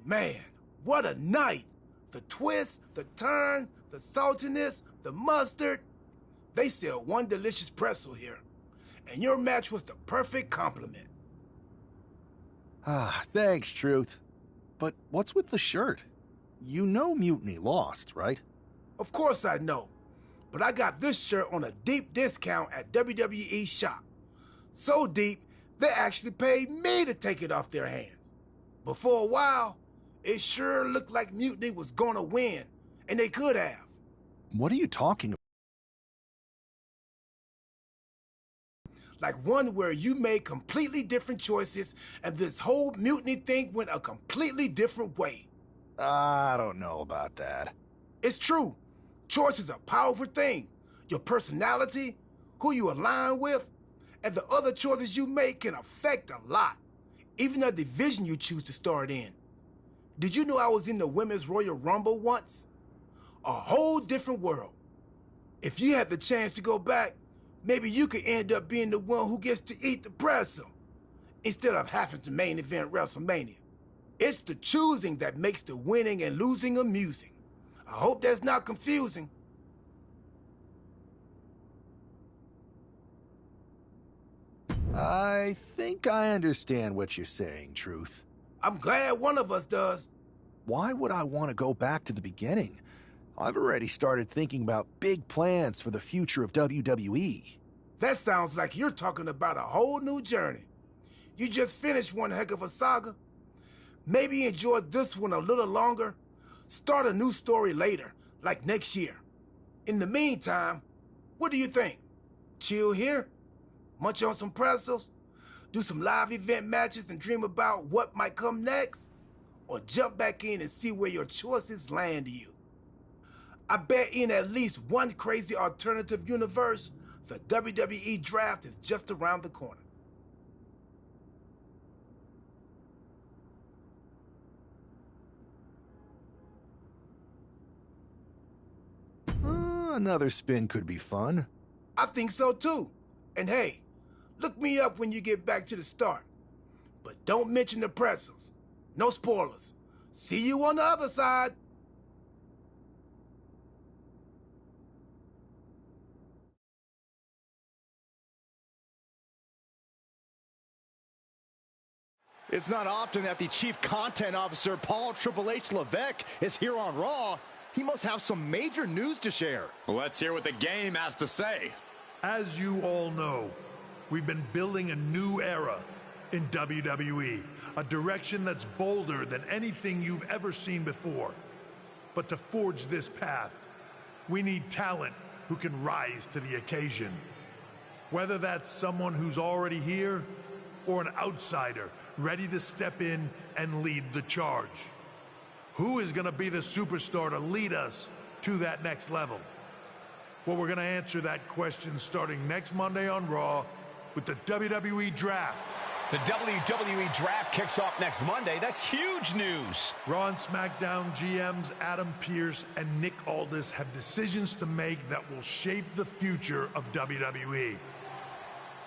Man, what a night! The twist, the turn, the saltiness, the mustard. They sell one delicious pretzel here. And your match was the perfect compliment. Ah, thanks, Truth. But what's with the shirt? You know Mutiny lost, right? Of course I know. But I got this shirt on a deep discount at WWE Shop. So deep, they actually paid me to take it off their hands. But for a while, it sure looked like Mutiny was gonna win, and they could have. What are you talking about? Like one where you made completely different choices, and this whole Mutiny thing went a completely different way. I don't know about that. It's true. Choice is a powerful thing. Your personality, who you align with, and the other choices you make can affect a lot. Even the division you choose to start in. Did you know I was in the Women's Royal Rumble once? A whole different world. If you had the chance to go back, maybe you could end up being the one who gets to eat the pretzel, instead of having to main event WrestleMania. It's the choosing that makes the winning and losing amusing. I hope that's not confusing. I think I understand what you're saying, Truth. I'm glad one of us does. Why would I want to go back to the beginning? I've already started thinking about big plans for the future of WWE. That sounds like you're talking about a whole new journey. You just finished one heck of a saga. Maybe enjoy this one a little longer. Start a new story later, like next year. In the meantime, what do you think? Chill here? Munch on some pretzels? Do some live event matches and dream about what might come next? Or jump back in and see where your choices land you? I bet in at least one crazy alternative universe, the WWE draft is just around the corner. Another spin could be fun. I think so too. And hey, look me up when you get back to the start. But don't mention the pretzels. No spoilers. See you on the other side. It's not often that the Chief Content Officer, Paul Triple H Levesque, is here on Raw. He must have some major news to share. Let's hear what the game has to say. As you all know, we've been building a new era in WWE, a direction that's bolder than anything you've ever seen before. But to forge this path, we need talent who can rise to the occasion. Whether that's someone who's already here or an outsider ready to step in and lead the charge. Who is going to be the superstar to lead us to that next level? Well, we're going to answer that question starting next Monday on Raw with the WWE Draft. The WWE Draft kicks off next Monday. That's huge news. Raw and SmackDown GMs Adam Pearce and Nick Aldis have decisions to make that will shape the future of WWE.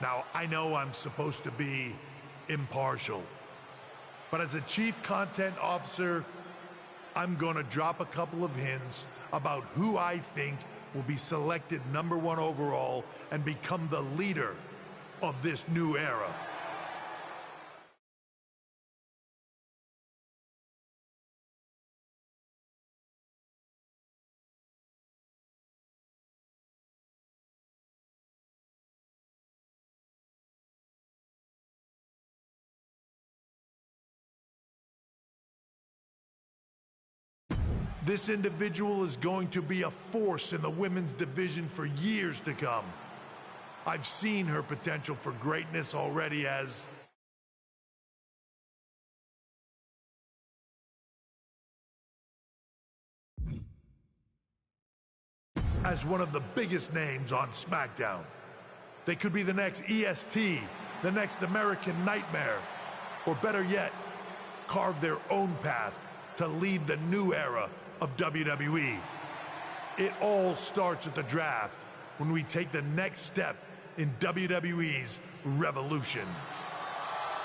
Now, I know I'm supposed to be impartial, but as a Chief Content Officer, I'm going to drop a couple of hints about who I think will be selected #1 overall and become the leader of this new era. This individual is going to be a force in the women's division for years to come. I've seen her potential for greatness already as one of the biggest names on SmackDown. They could be the next EST, the next American Nightmare, or better yet, carve their own path to lead the new era of WWE. It all starts at the draft when we take the next step in WWE's revolution.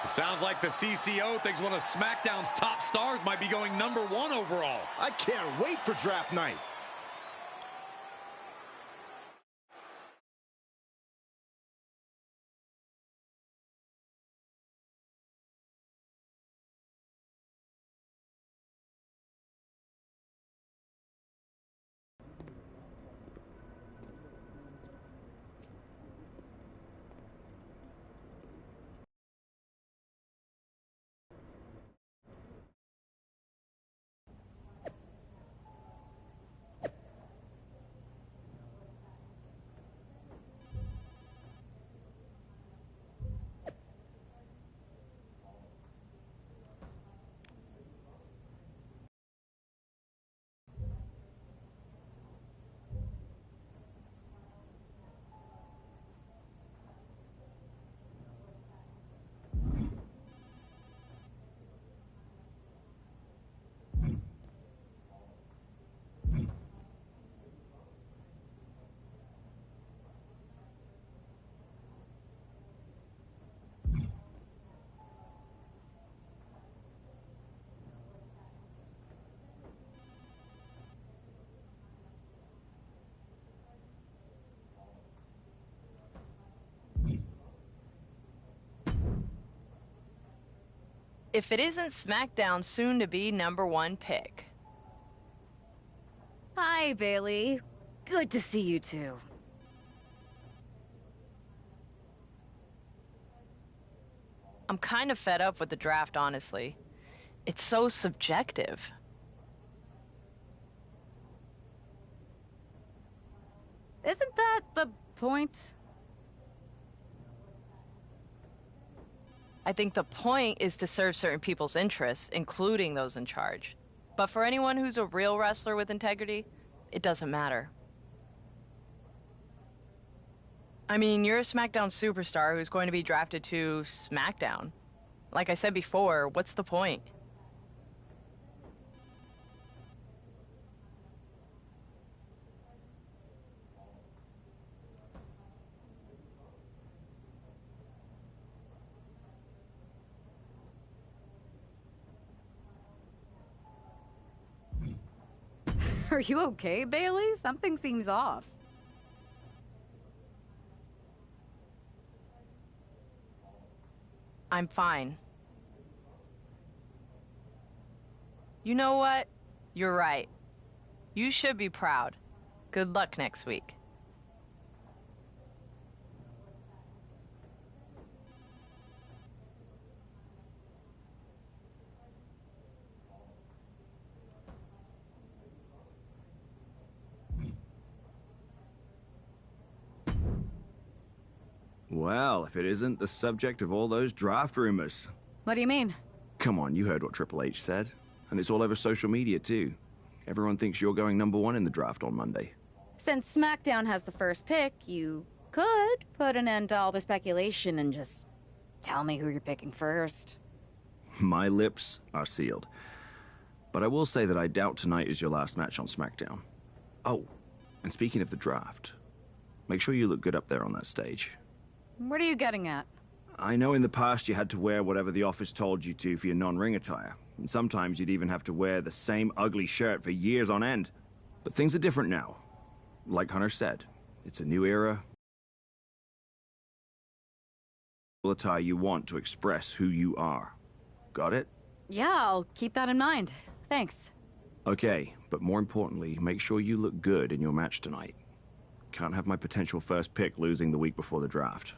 It sounds like the CCO thinks one of SmackDown's top stars might be going #1 overall. I can't wait for draft night. If it isn't SmackDown's soon-to-be #1 pick. Hi, Bailey. Good to see you too. I'm kind of fed up with the draft, honestly. It's so subjective. Isn't that the point? I think the point is to serve certain people's interests, including those in charge. But for anyone who's a real wrestler with integrity, it doesn't matter. I mean, you're a SmackDown superstar who's going to be drafted to SmackDown. Like I said before, what's the point? Are you okay, Bailey? Something seems off. I'm fine. You know what? You're right. You should be proud. Good luck next week. Well, if it isn't the subject of all those draft rumors. What do you mean? Come on, you heard what Triple H said. And it's all over social media, too. Everyone thinks you're going #1 in the draft on Monday. Since SmackDown has the first pick, you could put an end to all the speculation and just tell me who you're picking first. My lips are sealed. But I will say that I doubt tonight is your last match on SmackDown. Oh, and speaking of the draft, make sure you look good up there on that stage. What are you getting at? I know in the past you had to wear whatever the office told you to for your non-ring attire. And sometimes you'd even have to wear the same ugly shirt for years on end. But things are different now. Like Hunter said, it's a new era. Attire you want to express who you are. Got it? Yeah, I'll keep that in mind. Thanks. Okay, but more importantly, make sure you look good in your match tonight. Can't have my potential first pick losing the week before the draft.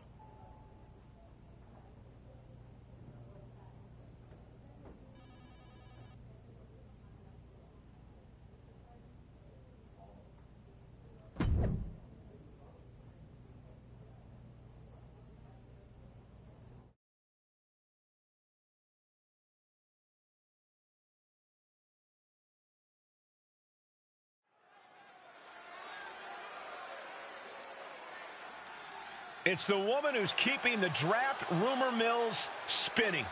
It's the woman who's keeping the draft rumor mills spinning.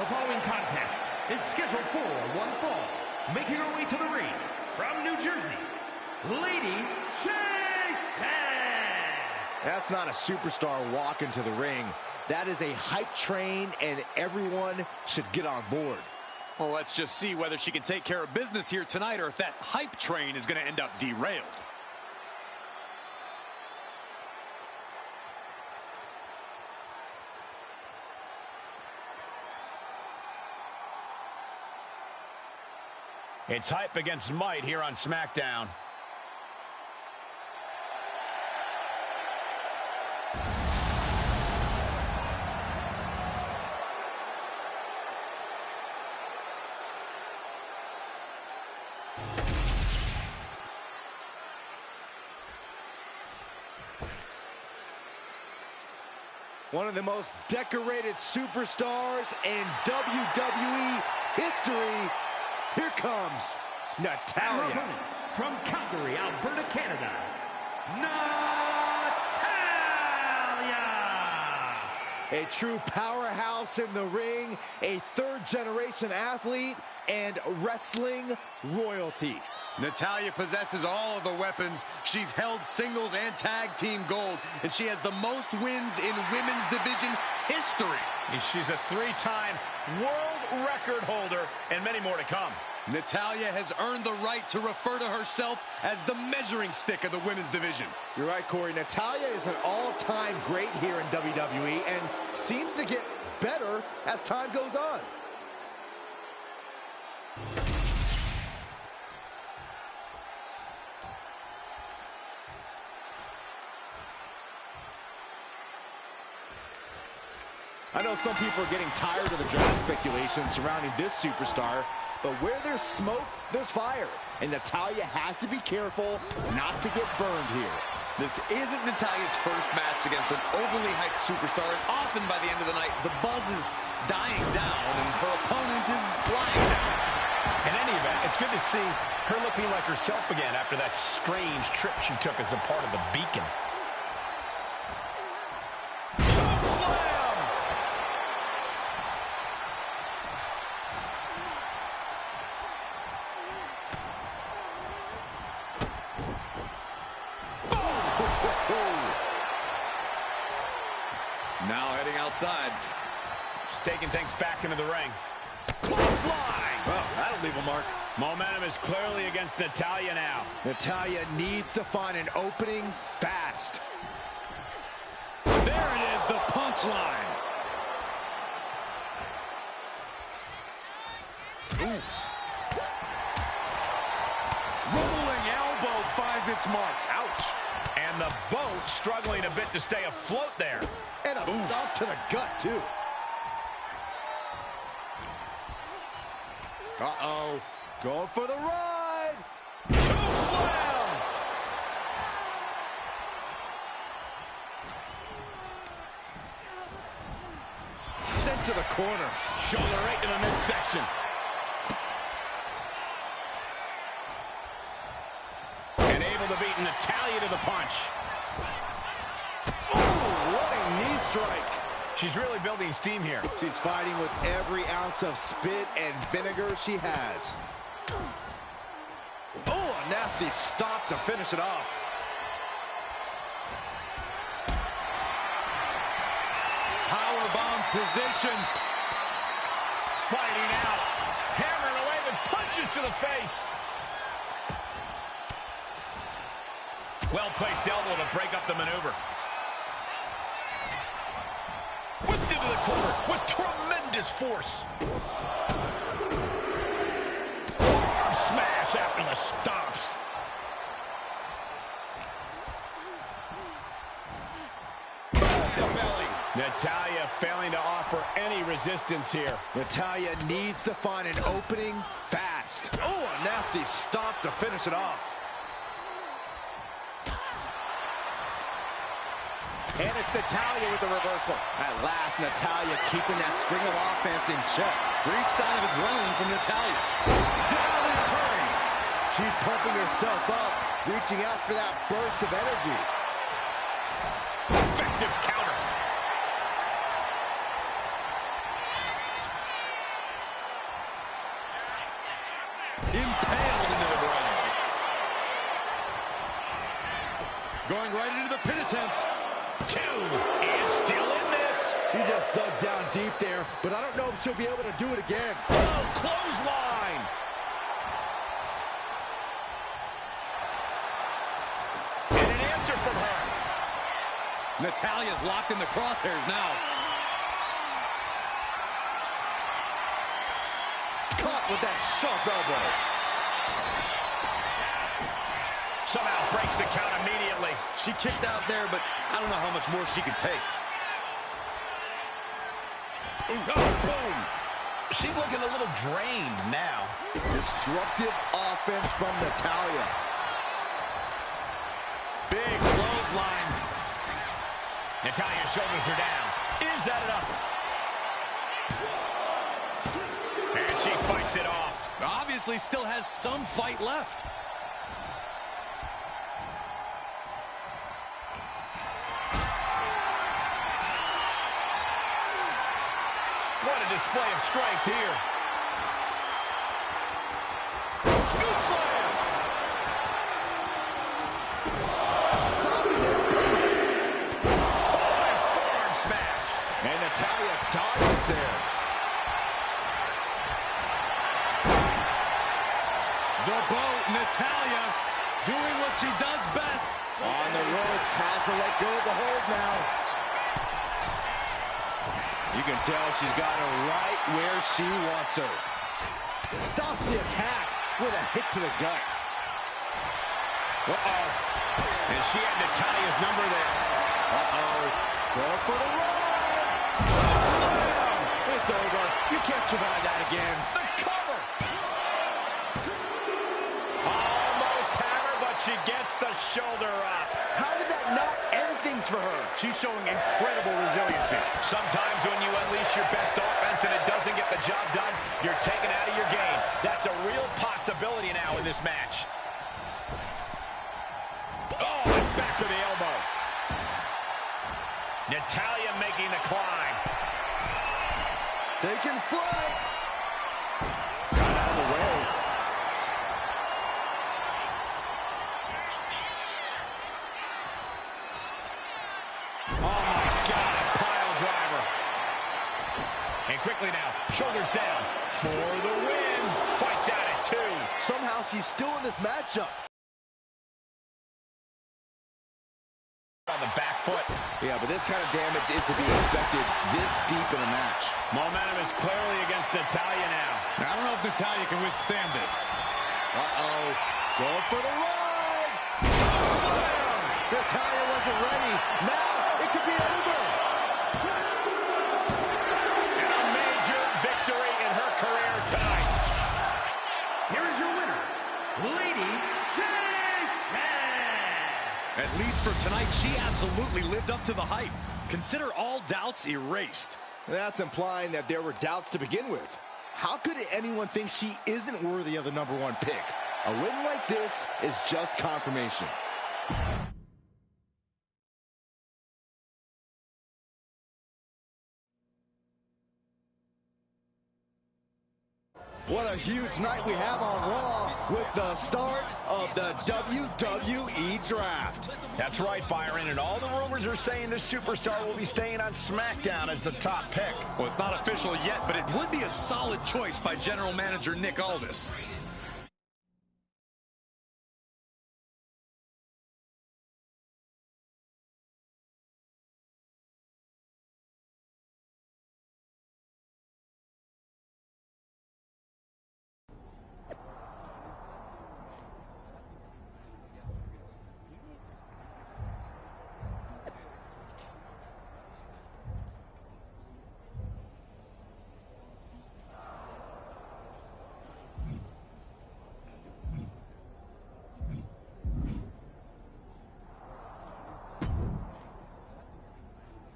The following contest is scheduled for one fall. Making her way to the ring from New Jersey, Lady Jason. That's not a superstar walking to the ring. That is a hype train, and everyone should get on board. Well, let's just see whether she can take care of business here tonight or if that hype train is going to end up derailed. It's hype against might here on SmackDown. One of the most decorated superstars in WWE history. Here comes Natalya. Her opponent from Calgary, Alberta, Canada, Natalya. A true powerhouse in the ring, a third-generation athlete, and wrestling royalty. Natalya possesses all of the weapons. She's held singles and tag team gold, and she has the most wins in women's division history. She's a three-time world record holder, and many more to come. Natalya has earned the right to refer to herself as the measuring stick of the women's division. You're right, Corey. Natalya is an all-time great here in WWE and seems to get better as time goes on. I know some people are getting tired of the draft speculation surrounding this superstar, but where there's smoke, there's fire. And Natalya has to be careful not to get burned here. This isn't Natalya's first match against an overly hyped superstar, and often by the end of the night, the buzz is dying down and her opponent is lying down. In any event, it's good to see her looking like herself again after that strange trip she took as a part of the Beacon. Now heading outside. She's taking things back into the ring. Clothesline! Well, that'll leave a mark. Momentum is clearly against Natalya now. Natalya needs to find an opening fast. There it is, the punchline. Rolling elbow finds its mark. Ouch. And the boat struggling a bit to stay afloat there. And a stop to the gut, too. Uh-oh. Going for the ride. Chokeslam! Sent to the corner. Shoulder right to the midsection. And able to beat Natalya to the punch. Oh, what a knee strike. She's really building steam here. She's fighting with every ounce of spit and vinegar she has. Oh, a nasty stop to finish it off. Powerbomb position. Fighting out. Hammering away with punches to the face. Well-placed elbow to break up the maneuver. Whipped into the corner with tremendous force. Arm smash after the stomps. Belly. Natalya failing to offer any resistance here. Natalya needs to find an opening fast. Oh, a nasty stop to finish it off. And it's Natalya with the reversal. At last, Natalya keeping that string of offense in check. Brief sign of adrenaline from Natalya. Down in a hurry. She's pumping herself up, reaching out for that burst of energy. Effective counter. And still in this. She just dug down deep there, but I don't know if she'll be able to do it again. Oh, clothesline. And an answer from her. Natalya's locked in the crosshairs now. Caught with that sharp elbow. Somehow breaks the count immediately. She kicked out there, but I don't know how much more she can take. Ooh, oh, boom. She's looking a little drained now. Destructive offense from Natalya. Big clothesline. Natalya's shoulders are down. Is that enough? And she fights it off. Obviously still has some fight left. What a display of strength here. Scoop slam! Stopping it. Oh, and forearm smash. And Natalya dodges there. The boat, Natalya, doing what she does best. On the ropes, has to let go of the hold now. You can tell she's got her right where she wants her. Stops the attack with a hit to the gut. Uh-oh. And she had Natalya's number there. Uh-oh. Going for the run. It's over. You can't survive that again. The cover. Almost had her, but she gets the shoulder up. How did that not end things for her? She's showing incredible resiliency. Sometimes when you unleash your best offense and it doesn't get the job done, you're taken out of your game. That's a real possibility now in this match. Oh, and back to the elbow. Natalya making the climb. Taking flight. Got out of the way. Oh, my God, a pile driver. And quickly now, shoulders down for the win. Fights out at 2. Somehow she's still in this matchup. On the back foot. Yeah, but this kind of damage is to be expected this deep in a match. Momentum is clearly against Natalya now. I don't know if Natalya can withstand this. Uh-oh. Going for the run. Slam. Natalya wasn't ready. Now it could be over. And a major victory in her career tonight. Here is your winner, Lady Cashapp. At least for tonight, she absolutely lived up to the hype. Consider all doubts erased. That's implying that there were doubts to begin with. How could anyone think she isn't worthy of the #1 pick? A win like this is just confirmation. What a huge night we have on Raw with the start of the WWE Draft. That's right, Byron, and all the rumors are saying this superstar will be staying on SmackDown as the top pick. Well, it's not official yet, but it would be a solid choice by General Manager Nick Aldis.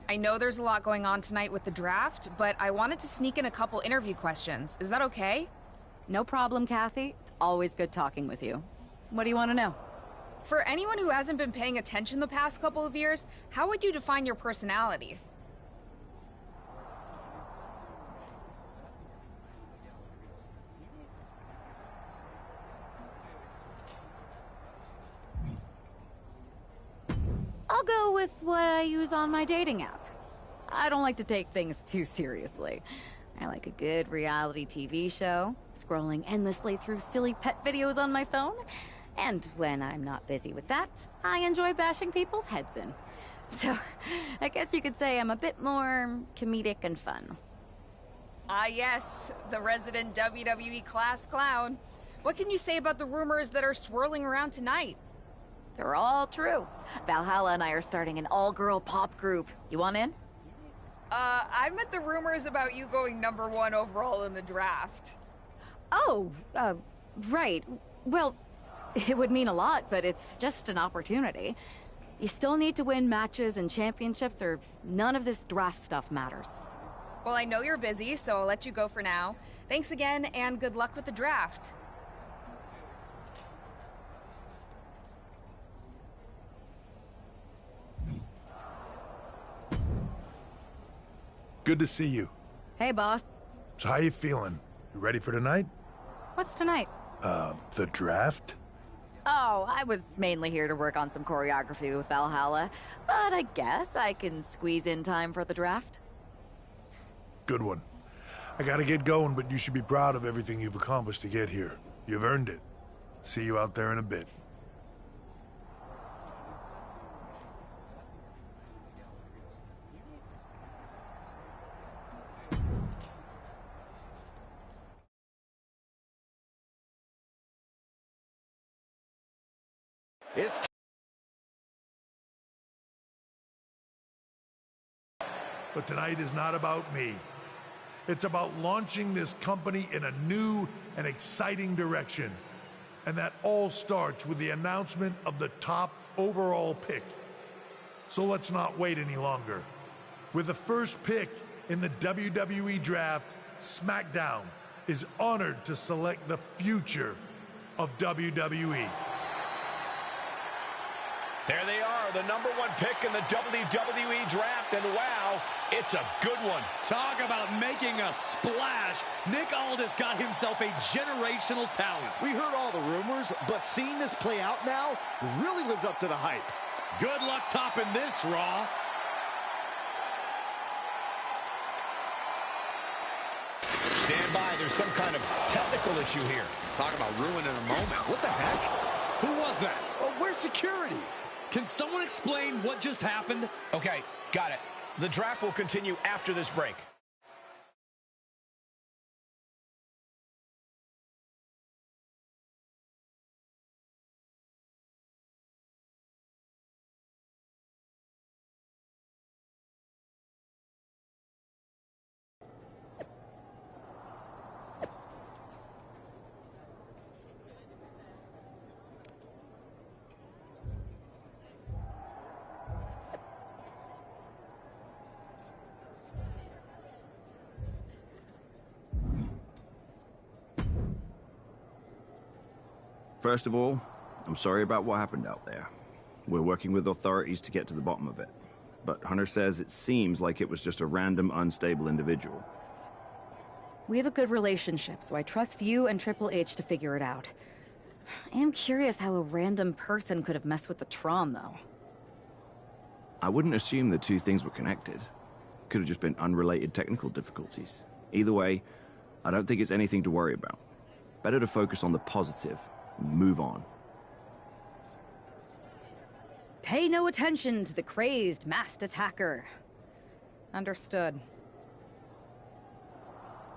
I know there's a lot going on tonight with the draft, but I wanted to sneak in a couple interview questions. Is that okay? No problem, Kathy. It's always good talking with you. What do you want to know? For anyone who hasn't been paying attention the past couple of years, how would you define your personality? I'll go with what I use on my dating app. I don't like to take things too seriously. I like a good reality TV show, scrolling endlessly through silly pet videos on my phone, and when I'm not busy with that, I enjoy bashing people's heads in. So, I guess you could say I'm a bit more comedic and fun. Ah yes, the resident WWE class clown. What can you say about the rumors that are swirling around tonight? They're all true. Valhalla and I are starting an all-girl pop group. You want in? I meant the rumors about you going #1 overall in the draft. Oh, right. Well, it would mean a lot, but it's just an opportunity. You still need to win matches and championships, or none of this draft stuff matters. Well, I know you're busy, so I'll let you go for now. Thanks again, and good luck with the draft. Good to see you. Hey, boss. So how you feeling? You ready for tonight? What's tonight? The draft? Oh, I was mainly here to work on some choreography with Valhalla, but I guess I can squeeze in time for the draft. Good one. I gotta get going, but you should be proud of everything you've accomplished to get here. You've earned it. See you out there in a bit. But tonight is not about me. It's about launching this company in a new and exciting direction. And that all starts with the announcement of the top overall pick. So let's not wait any longer. With the first pick in the WWE Draft, SmackDown is honored to select the future of WWE. There they are, the #1 pick in the WWE Draft, and wow, it's a good one. Talk about making a splash. Nick Aldis got himself a generational talent. We heard all the rumors, but seeing this play out now really lives up to the hype. Good luck topping this, Raw. Stand by, there's some kind of technical issue here. Talk about ruining a moment. What the heck? Who was that? Where's security? Can someone explain what just happened? Okay, got it. The draft will continue after this break. First of all, I'm sorry about what happened out there. We're working with authorities to get to the bottom of it. But Hunter says it seems like it was just a random, unstable individual. We have a good relationship, so I trust you and Triple H to figure it out. I am curious how a random person could have messed with the Tron, though. I wouldn't assume the two things were connected. Could have just been unrelated technical difficulties. Either way, I don't think it's anything to worry about. Better to focus on the positive and move on. Pay no attention to the crazed, masked attacker. Understood.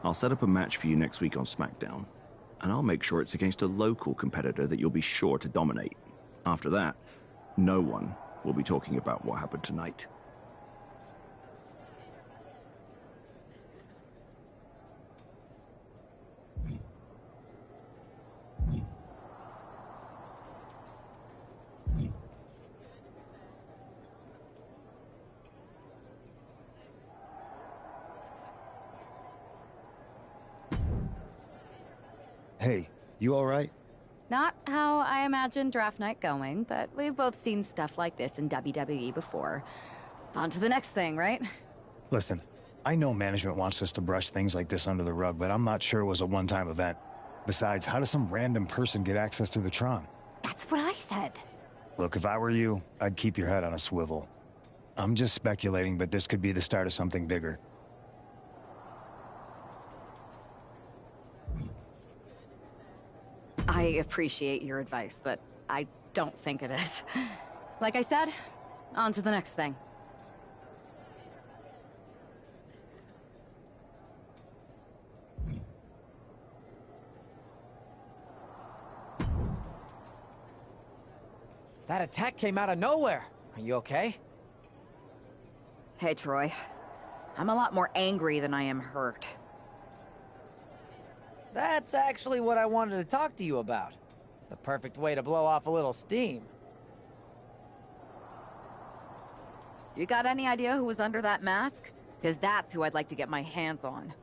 I'll set up a match for you next week on SmackDown, and I'll make sure it's against a local competitor that you'll be sure to dominate. After that, no one will be talking about what happened tonight. Hey, you all right? Not how I imagined draft night going, but we've both seen stuff like this in WWE before. On to the next thing, right? Listen, I know management wants us to brush things like this under the rug, but I'm not sure it was a one-time event. Besides, how does some random person get access to the Tron? That's what I said. Look, if I were you, I'd keep your head on a swivel. I'm just speculating, but this could be the start of something bigger. I appreciate your advice, but I don't think it is. Like I said, on to the next thing. That attack came out of nowhere. Are you okay? Hey, Troy. I'm a lot more angry than I am hurt. That's actually what I wanted to talk to you about. The perfect way to blow off a little steam. You got any idea who was under that mask? Because that's who I'd like to get my hands on.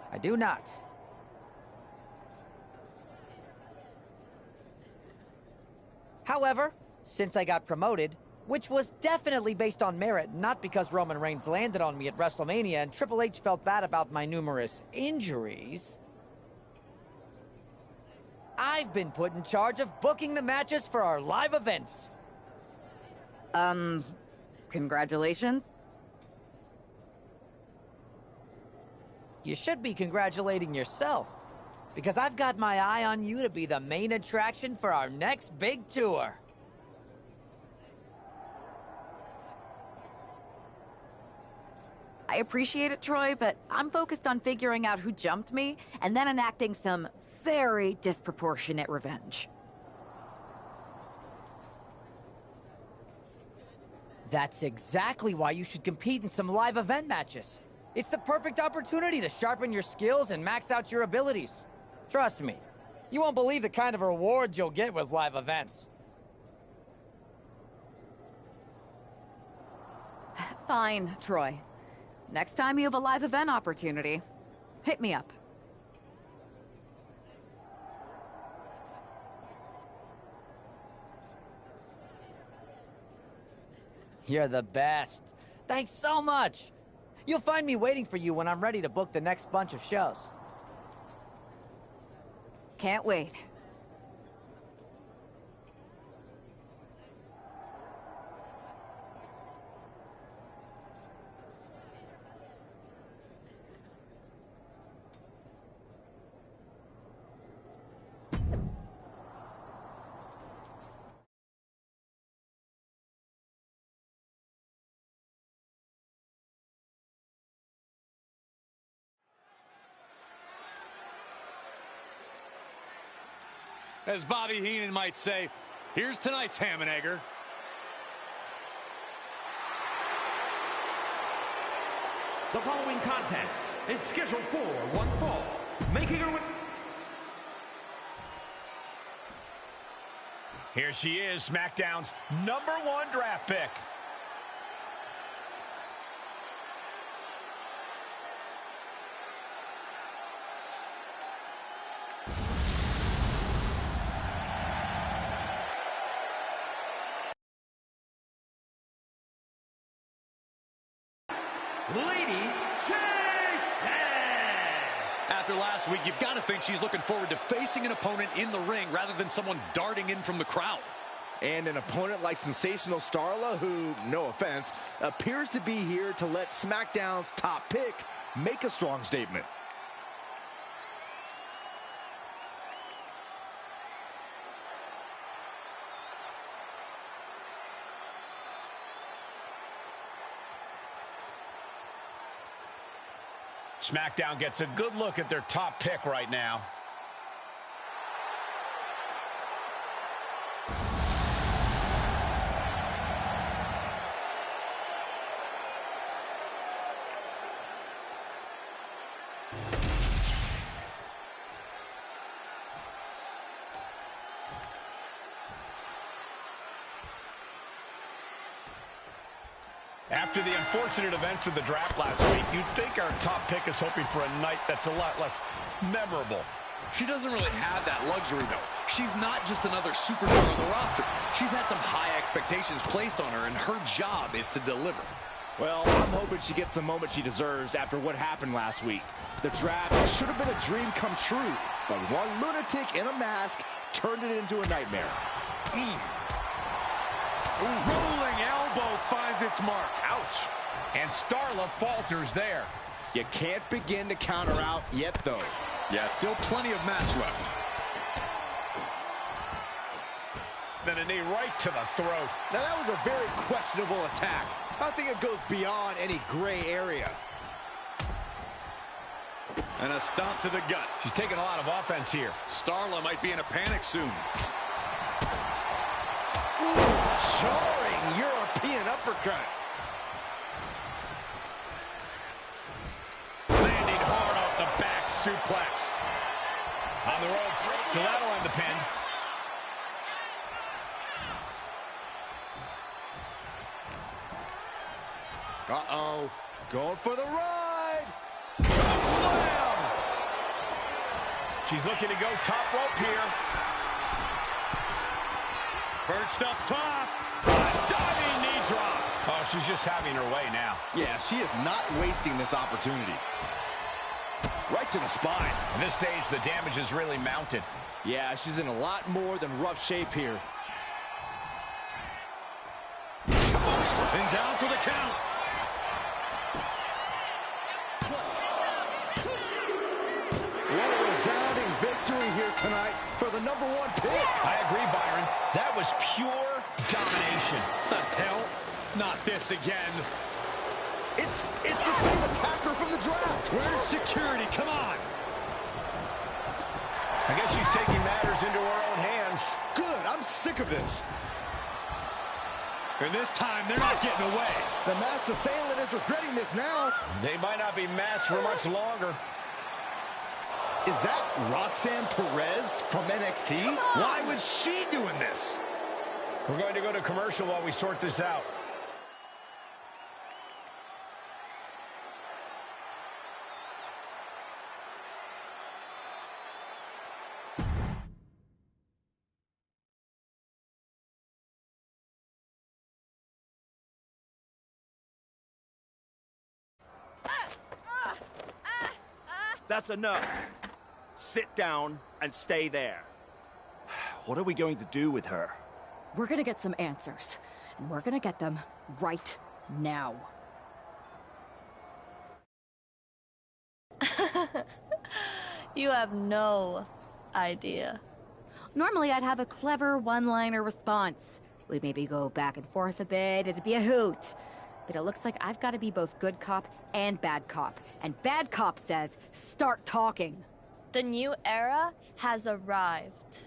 I do not. However, since I got promoted, which was definitely based on merit, not because Roman Reigns landed on me at WrestleMania and Triple H felt bad about my numerous injuries, I've been put in charge of booking the matches for our live events. Congratulations. You should be congratulating yourself, because I've got my eye on you to be the main attraction for our next big tour. I appreciate it, Troy, but I'm focused on figuring out who jumped me and then enacting some very disproportionate revenge. That's exactly why you should compete in some live event matches. It's the perfect opportunity to sharpen your skills and max out your abilities. Trust me, you won't believe the kind of rewards you'll get with live events. Fine, Troy. Next time you have a live event opportunity, hit me up. You're the best. Thanks so much. You'll find me waiting for you when I'm ready to book the next bunch of shows. Can't wait. As Bobby Heenan might say, here's tonight's ham and egger. The following contest is scheduled for one fall. Making her way... Here she is, SmackDown's #1 draft pick. Lady Jason! After last week, you've got to think she's looking forward to facing an opponent in the ring rather than someone darting in from the crowd. And an opponent like Sensational Starla, who, no offense, appears to be here to let SmackDown's top pick make a strong statement. SmackDown gets a good look at their top pick right now. After the unfortunate events of the draft last week, you'd think our top pick is hoping for a night that's a lot less memorable. She doesn't really have that luxury, though. She's not just another superstar on the roster. She's had some high expectations placed on her, and her job is to deliver. Well, I'm hoping she gets the moment she deserves after what happened last week. The draft should have been a dream come true, but one lunatic in a mask turned it into a nightmare. Rolling elbow finds its mark. Ouch. And Starla falters there. You can't begin to counter out yet, though. Yeah, still plenty of match left. Then a knee right to the throat. Now, that was a very questionable attack. I think it goes beyond any gray area. And a stomp to the gut. She's taking a lot of offense here. Starla might be in a panic soon. Jarring European uppercut. Landing hard off the back suplex. On the ropes, so that'll end the pin. Uh-oh. Going for the ride. Choke slam. She's looking to go top rope here. Perched up top. A diving knee drop. Oh, she's just having her way now. Yeah, she is not wasting this opportunity. Right to the spine. At this stage, the damage is really mounted. Yeah, she's in a lot more than rough shape here. And down for the count. What a resounding victory here tonight for the #1 pick. I agree, Byron. That was pure domination. The hell? Not this again. It's the same attacker from the draft. Where's security? Come on. I guess she's taking matters into her own hands. Good. I'm sick of this. And this time, they're not getting away. The masked assailant is regretting this now. They might not be masked for much longer. Is that Roxanne Perez from NXT? Why was she doing this? We're going to go to commercial while we sort this out. That's enough. Sit down and stay there. What are we going to do with her? We're gonna get some answers, and we're gonna get them right now. You have no idea. Normally, I'd have a clever one-liner response. We'd maybe go back and forth a bit, it'd be a hoot. But it looks like I've got to be both good cop and bad cop. And bad cop says, start talking. The new era has arrived.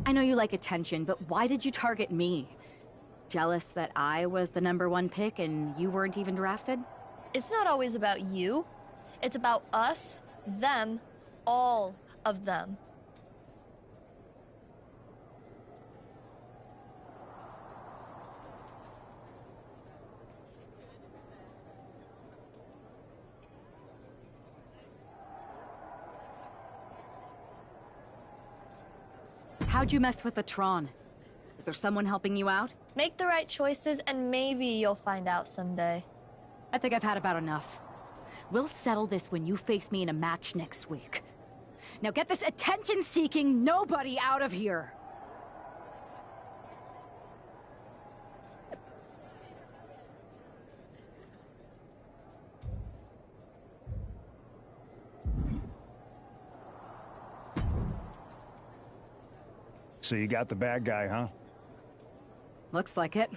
I know you like attention, but why did you target me? Jealous that I was the #1 pick and you weren't even drafted? It's not always about you. It's about us, them, all of them. How'd you mess with the Tron? Is there someone helping you out? Make the right choices and maybe you'll find out someday. I think I've had about enough. We'll settle this when you face me in a match next week. Now get this attention-seeking nobody out of here! So you got the bad guy, huh? Looks like it.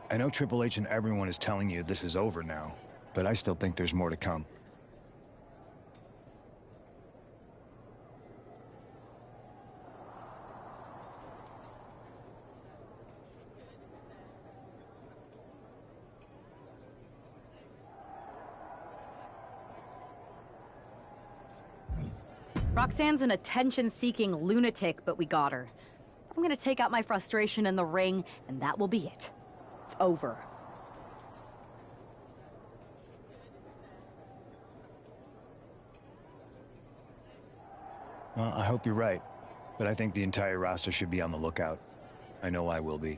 I know Triple H and everyone is telling you this is over now, but I still think there's more to come. Roxanne's an attention-seeking lunatic, but we got her. I'm gonna take out my frustration in the ring, and that will be it. It's over. Well, I hope you're right, but I think the entire roster should be on the lookout. I know I will be.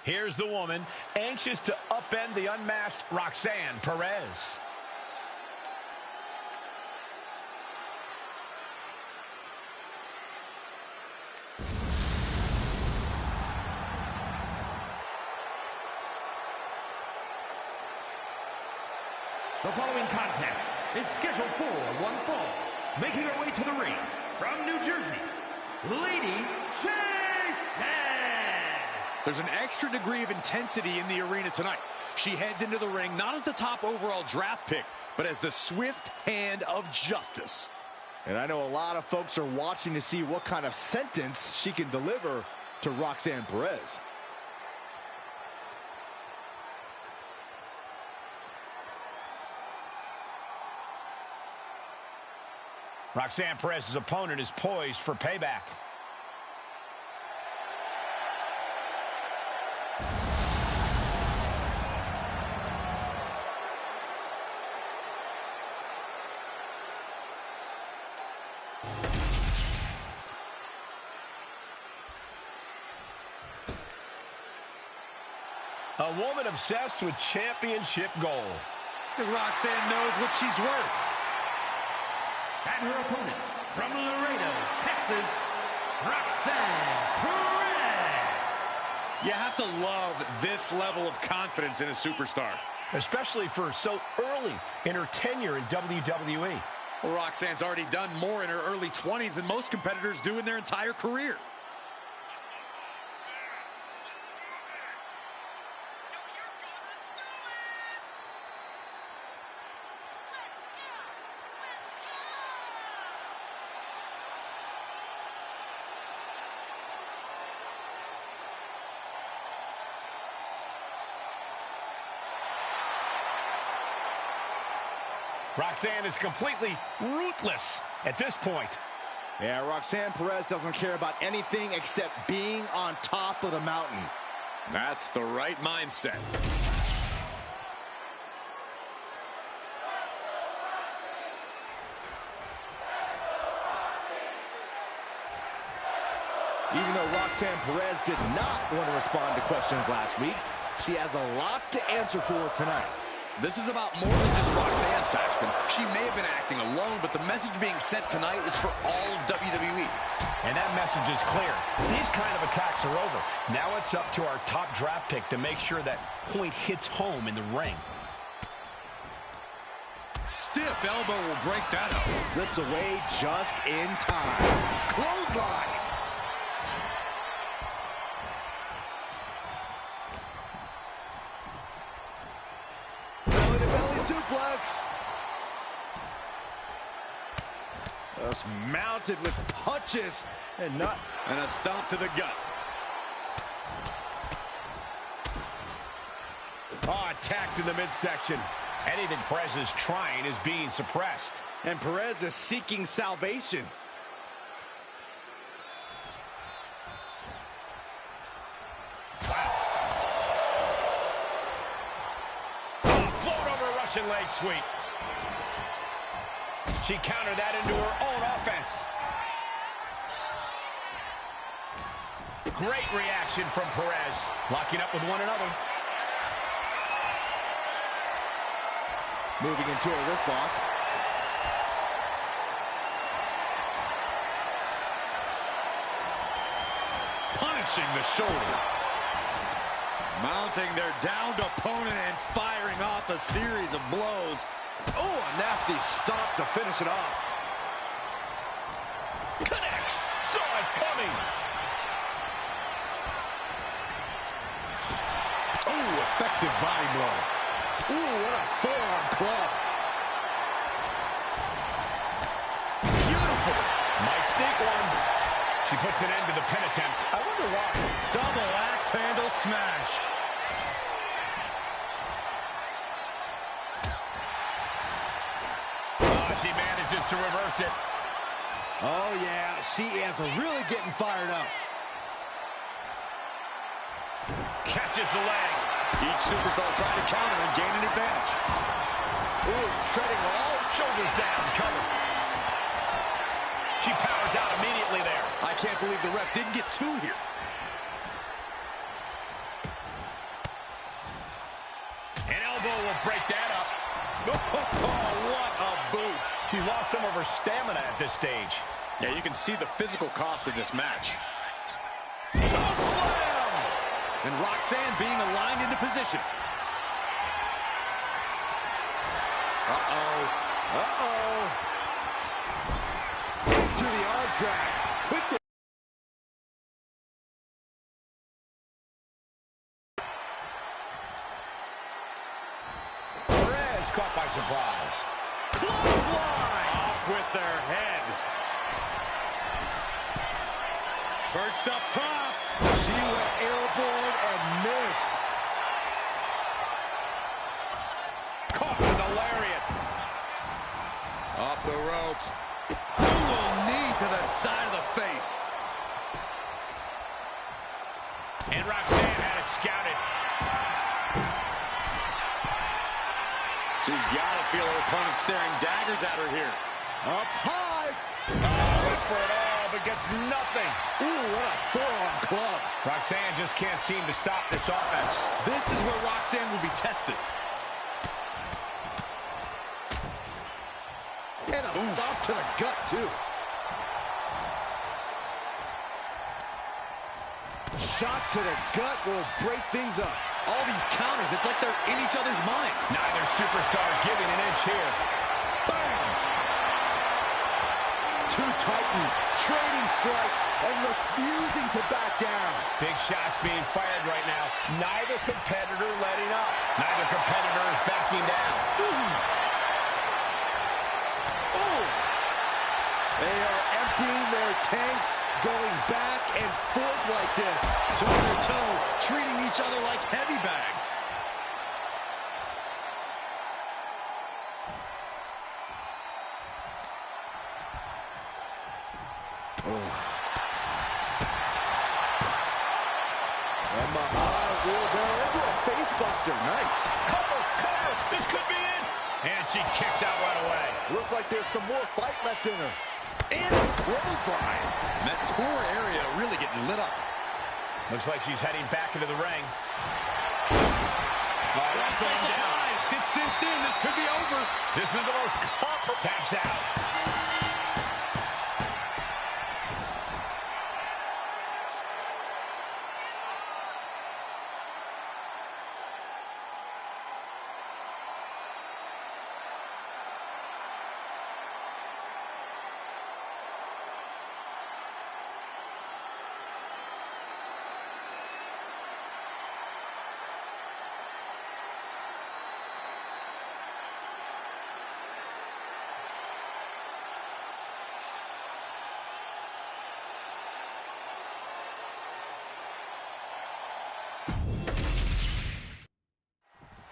Here's the woman, anxious to upend the unmasked Roxanne Perez. The following contest is scheduled for one fall. Making her way to the ring from New Jersey, Lady There's an extra degree of intensity in the arena tonight. She heads into the ring not as the top overall draft pick, but as the swift hand of justice. And I know a lot of folks are watching to see what kind of sentence she can deliver to Roxanne Perez. Roxanne Perez's opponent is poised for payback. A woman obsessed with championship gold. Because Roxanne knows what she's worth. And her opponent, from Laredo, Texas, Roxanne Perez. You have to love this level of confidence in a superstar. Especially for so early in her tenure in WWE. Well, Roxanne's already done more in her early 20s than most competitors do in their entire career. Roxanne is completely ruthless at this point. Yeah, Roxanne Perez doesn't care about anything except being on top of the mountain. That's the right mindset. Even though Roxanne Perez did not want to respond to questions last week, she has a lot to answer for tonight. This is about more than just Roxanne, Saxton. She may have been acting alone, but the message being sent tonight is for all of WWE. And that message is clear. These kind of attacks are over. Now it's up to our top draft pick to make sure that point hits home in the ring. Stiff elbow will break that up. Slips away just in time. Clothesline. Just mounted with punches and a stomp to the gut. Oh, attacked in the midsection. Anything Perez is trying is being suppressed. And Perez is seeking salvation. Wow. Oh, float over Russian leg sweep. She countered that into her own offense. Great reaction from Perez. Locking up with one another. Moving into a wrist lock. Punishing the shoulder. Mounting their downed opponent and firing off a series of blows. Oh, a nasty stomp to finish it off. Connects. Saw it coming. Oh, effective body blow. Ooh, what a forearm club. She puts an end to the pin attempt. I wonder why. Double axe handle smash. Oh, she manages to reverse it. Oh, yeah. She is really getting fired up. Catches the leg. Each superstar trying to counter and gain an advantage. Ooh, treading all shoulders down, cover. She powers out immediately there. I can't believe the ref didn't get two here. An elbow will break that up. Oh, what a boot. She lost some of her stamina at this stage. Yeah, you can see the physical cost of this match. Choke slam! And Roxanne being aligned into position. Uh-oh. Uh-oh. Into the arm drag. Quickly. Perez caught by surprise. Clothesline! Off with their head. Perched up top. She went airborne and missed. Caught with a lariat. Off the ropes. Brutal knee to the side of the face. And Roxanne had it scouted. She's got to feel her opponent staring daggers at her here. Up high. Went for it all, but gets nothing. Ooh, what a forearm club. Roxanne just can't seem to stop this offense. This is where Roxanne will be tested. And a stop to the gut, too. Shot to the gut will break things up. All these counters, it's like they're in each other's minds. Neither superstar giving an inch here. Bam! Two titans trading strikes and refusing to back down. Big shots being fired right now. Neither competitor letting up. Neither competitor is backing down. They are emptying their tanks, going back and forth like this. Toe to toe, treating each other like heavy bags. And behind wheelbarrow into a face buster. Nice. Cover, cover. This could be it. And she kicks out right away. Looks like there's some more fight left in her. And a clothesline. That core area really getting lit up. Looks like she's heading back into the ring. That's down. It's cinched in. This could be over. This is the most comfortable. Taps out.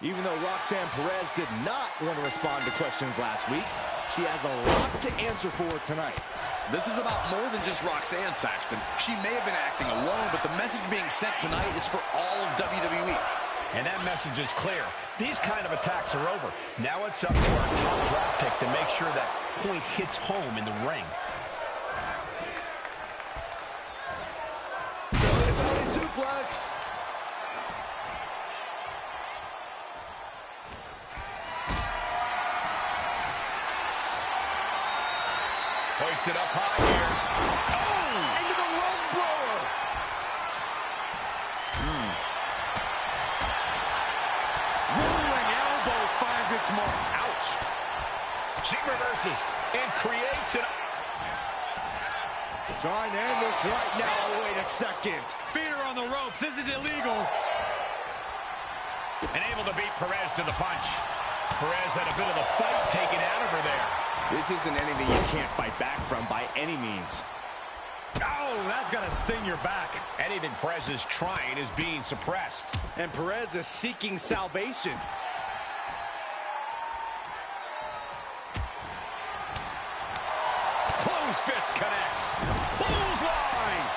Even though Roxanne Perez did not want to respond to questions last week, she has a lot to answer for tonight. This is about more than just Roxanne, Saxton. She may have been acting alone, but the message being sent tonight is for all of WWE. And that message is clear. These kind of attacks are over. Now it's up to our top draft pick to make sure that point hits home in the ring. Belly suplex. Hoisted up high here. Oh! Into the rope blower. Rolling elbow finds its mark. Ouch. She reverses and creates it. Trying to end this right now. Oh, wait a second. Feet are on the ropes. This is illegal. And able to beat Perez to the punch. Perez had a bit of the fight taken out of her there. This isn't anything you can't fight back from by any means. Oh, that's gonna sting your back. Anything Perez is trying is being suppressed. And Perez is seeking salvation. Closed fist connects. Clothesline.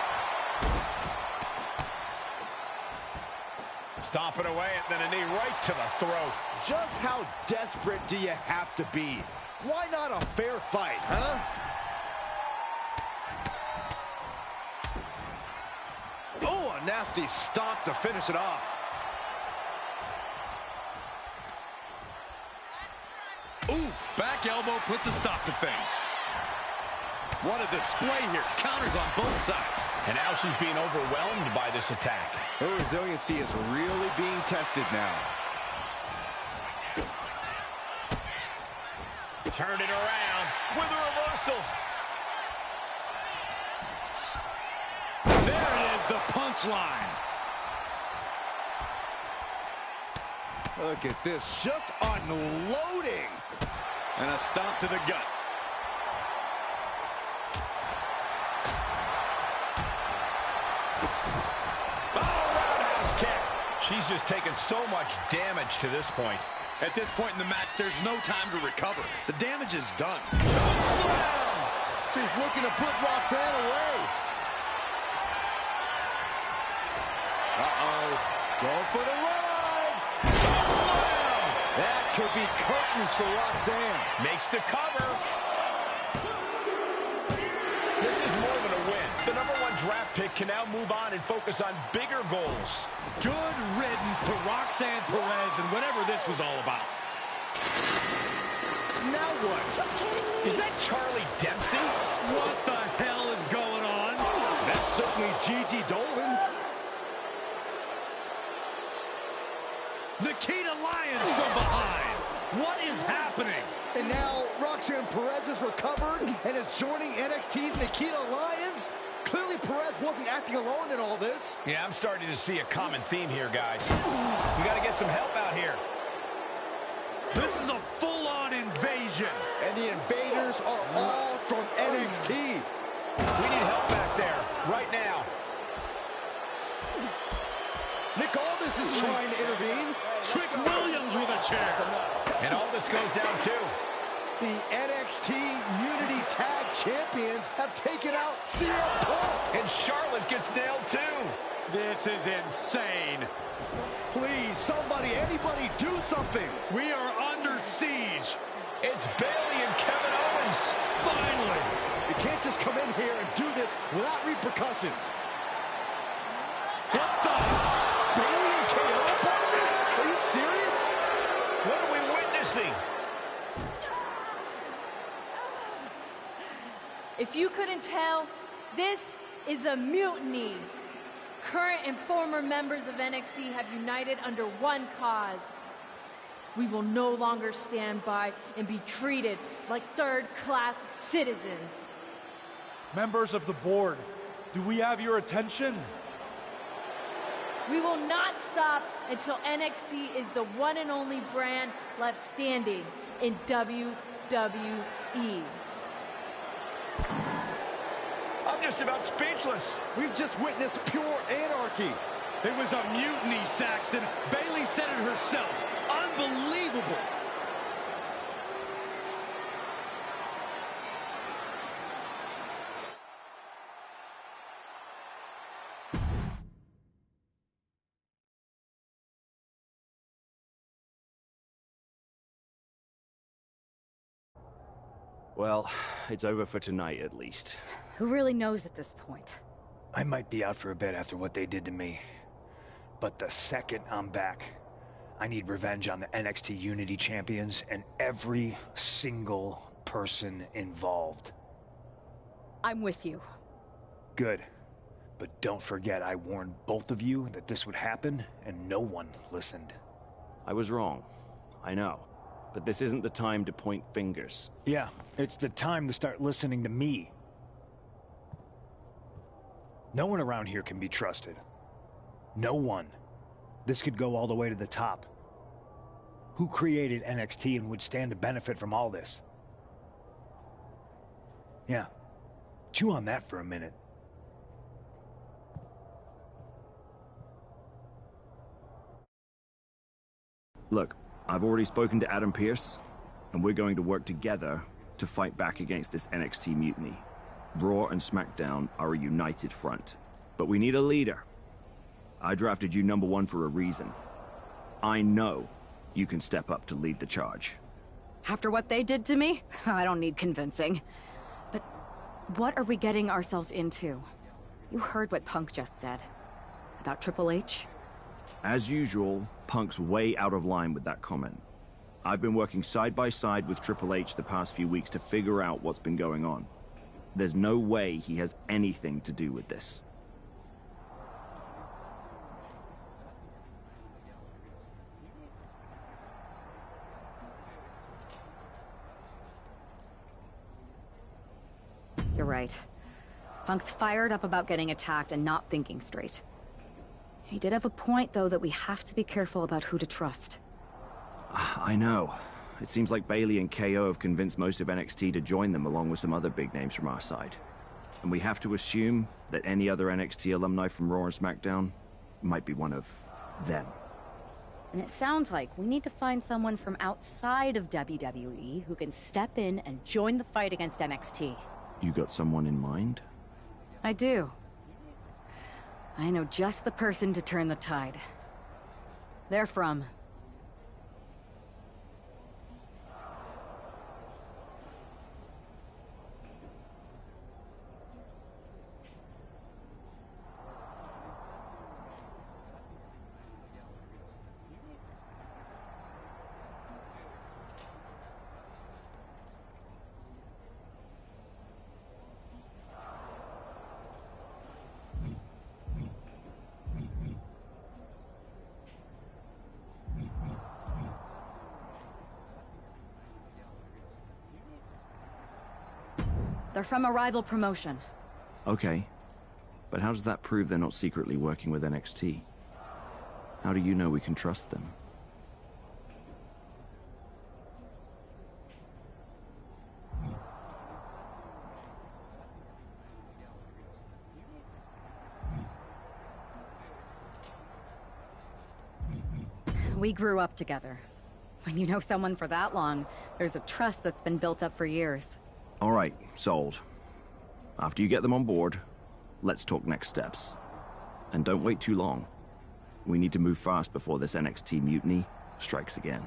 Stomping away and then a knee right to the throat. Just how desperate do you have to be? Why not a fair fight, huh? Oh, a nasty stomp to finish it off. Oof, back elbow puts a stop to things. What a display here. Counters on both sides. And now she's being overwhelmed by this attack. Her resiliency is really being tested now. Turned it around with a reversal. There it is, the punchline. Look at this, just unloading. And a stomp to the gut. She's just taken so much damage to this point. At this point in the match, there's no time to recover. The damage is done. Choke slam! She's looking to put Roxanne away. Uh-oh. Going for the ride. Choke slam! That could be curtains for Roxanne. Makes the cover. This is more than a win. The #1 draft pick can now move on and focus on bigger goals. Good riddance to Roxanne Perez and whatever this was all about. Now what? Is that Charlie Dempsey? What the hell is going on? That's certainly Gigi Dolan. Nikita Lyons from behind. What is happening? And now Roxanne Perez has recovered and is joining NXT's Nikita Lyons. Clearly Perez wasn't acting alone in all this. Yeah, I'm starting to see a common theme here, guys. We got to get some help out here. This is a full-on invasion. And the invaders are all from NXT. We need help back there, right now. Nick Aldis is trying to intervene. Trick Williams with a chair. And Aldis goes down too. The NXT Unity Tag Champions have taken out CM Punk. And Charlotte gets nailed too. This is insane. Please, somebody, anybody, do something. We are under siege. It's Bayley and Kevin Owens. Finally. You can't just come in here and do this without repercussions. What the? Bayley and KO part of this? Are you serious? What are we witnessing? If you couldn't tell, this is a mutiny. Current and former members of NXT have united under one cause. We will no longer stand by and be treated like third-class citizens. Members of the board, do we have your attention? We will not stop until NXT is the one and only brand left standing in WWE. I'm just about speechless. We've just witnessed pure anarchy. It was a mutiny, Saxton. Bayley said it herself. Unbelievable. Well, it's over for tonight at least. Who really knows at this point? I might be out for a bit after what they did to me. But the second I'm back, I need revenge on the NXT Unity Champions and every single person involved. I'm with you. Good. But don't forget I warned both of you that this would happen, and no one listened. I was wrong. I know. But this isn't the time to point fingers. Yeah, it's the time to start listening to me. No one around here can be trusted. No one. This could go all the way to the top. Who created NXT and would stand to benefit from all this? Yeah. Chew on that for a minute. Look, I've already spoken to Adam Pearce, and we're going to work together to fight back against this NXT mutiny. Raw and SmackDown are a united front, but we need a leader. I drafted you #1 for a reason. I know you can step up to lead the charge. After what they did to me, I don't need convincing. But what are we getting ourselves into? You heard what Punk just said. About Triple H? As usual, Punk's way out of line with that comment. I've been working side by side with Triple H the past few weeks to figure out what's been going on. There's no way he has anything to do with this. You're right. Punk's fired up about getting attacked and not thinking straight. He did have a point, though, that we have to be careful about who to trust. I know. It seems like Bayley and KO have convinced most of NXT to join them, along with some other big names from our side. And we have to assume that any other NXT alumni from Raw and SmackDown might be one of them. And it sounds like we need to find someone from outside of WWE who can step in and join the fight against NXT. You got someone in mind? I do. I know just the person to turn the tide. They're from... They're from a rival promotion. Okay. But how does that prove they're not secretly working with NXT? How do you know we can trust them? We grew up together. When you know someone for that long, there's a trust that's been built up for years. All right, sold. After you get them on board, let's talk next steps. And don't wait too long. We need to move fast before this NXT mutiny strikes again.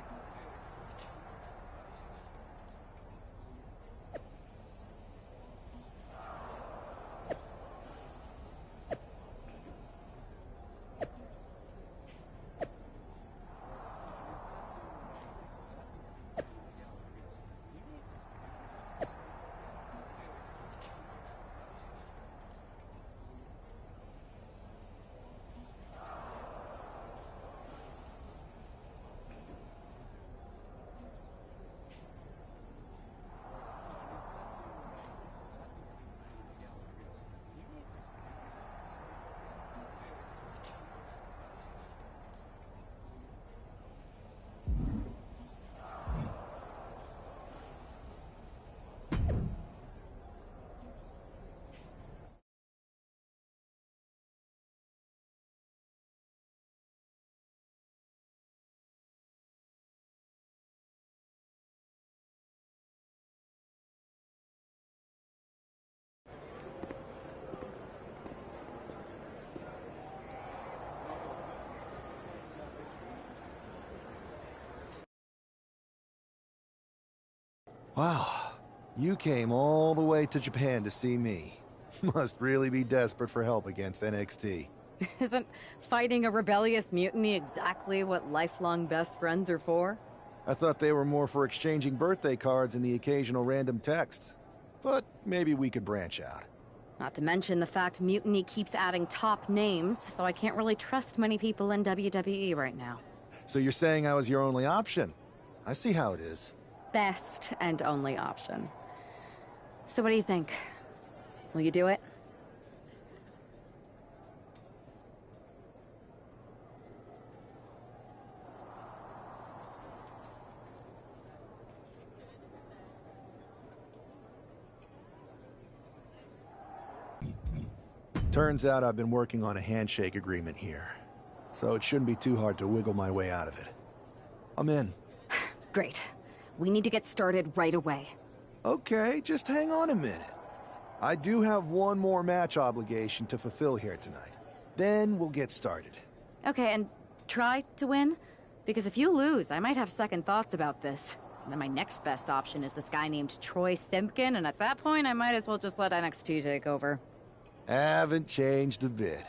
Wow, you came all the way to Japan to see me. Must really be desperate for help against NXT. Isn't fighting a rebellious mutiny exactly what lifelong best friends are for? I thought they were more for exchanging birthday cards and the occasional random text. But maybe we could branch out. Not to mention the fact Mutiny keeps adding top names, so I can't really trust many people in WWE right now. So you're saying I was your only option? I see how it is. Best and only option. So what do you think? Will you do it? Turns out I've been working on a handshake agreement here. So it shouldn't be too hard to wiggle my way out of it. I'm in. Great. We need to get started right away. Okay, just hang on a minute. I do have one more match obligation to fulfill here tonight. Then we'll get started. Okay, and try to win? Because if you lose, I might have second thoughts about this. And then my next best option is this guy named Troy Simpkin, and at that point, I might as well just let NXT take over. Haven't changed a bit.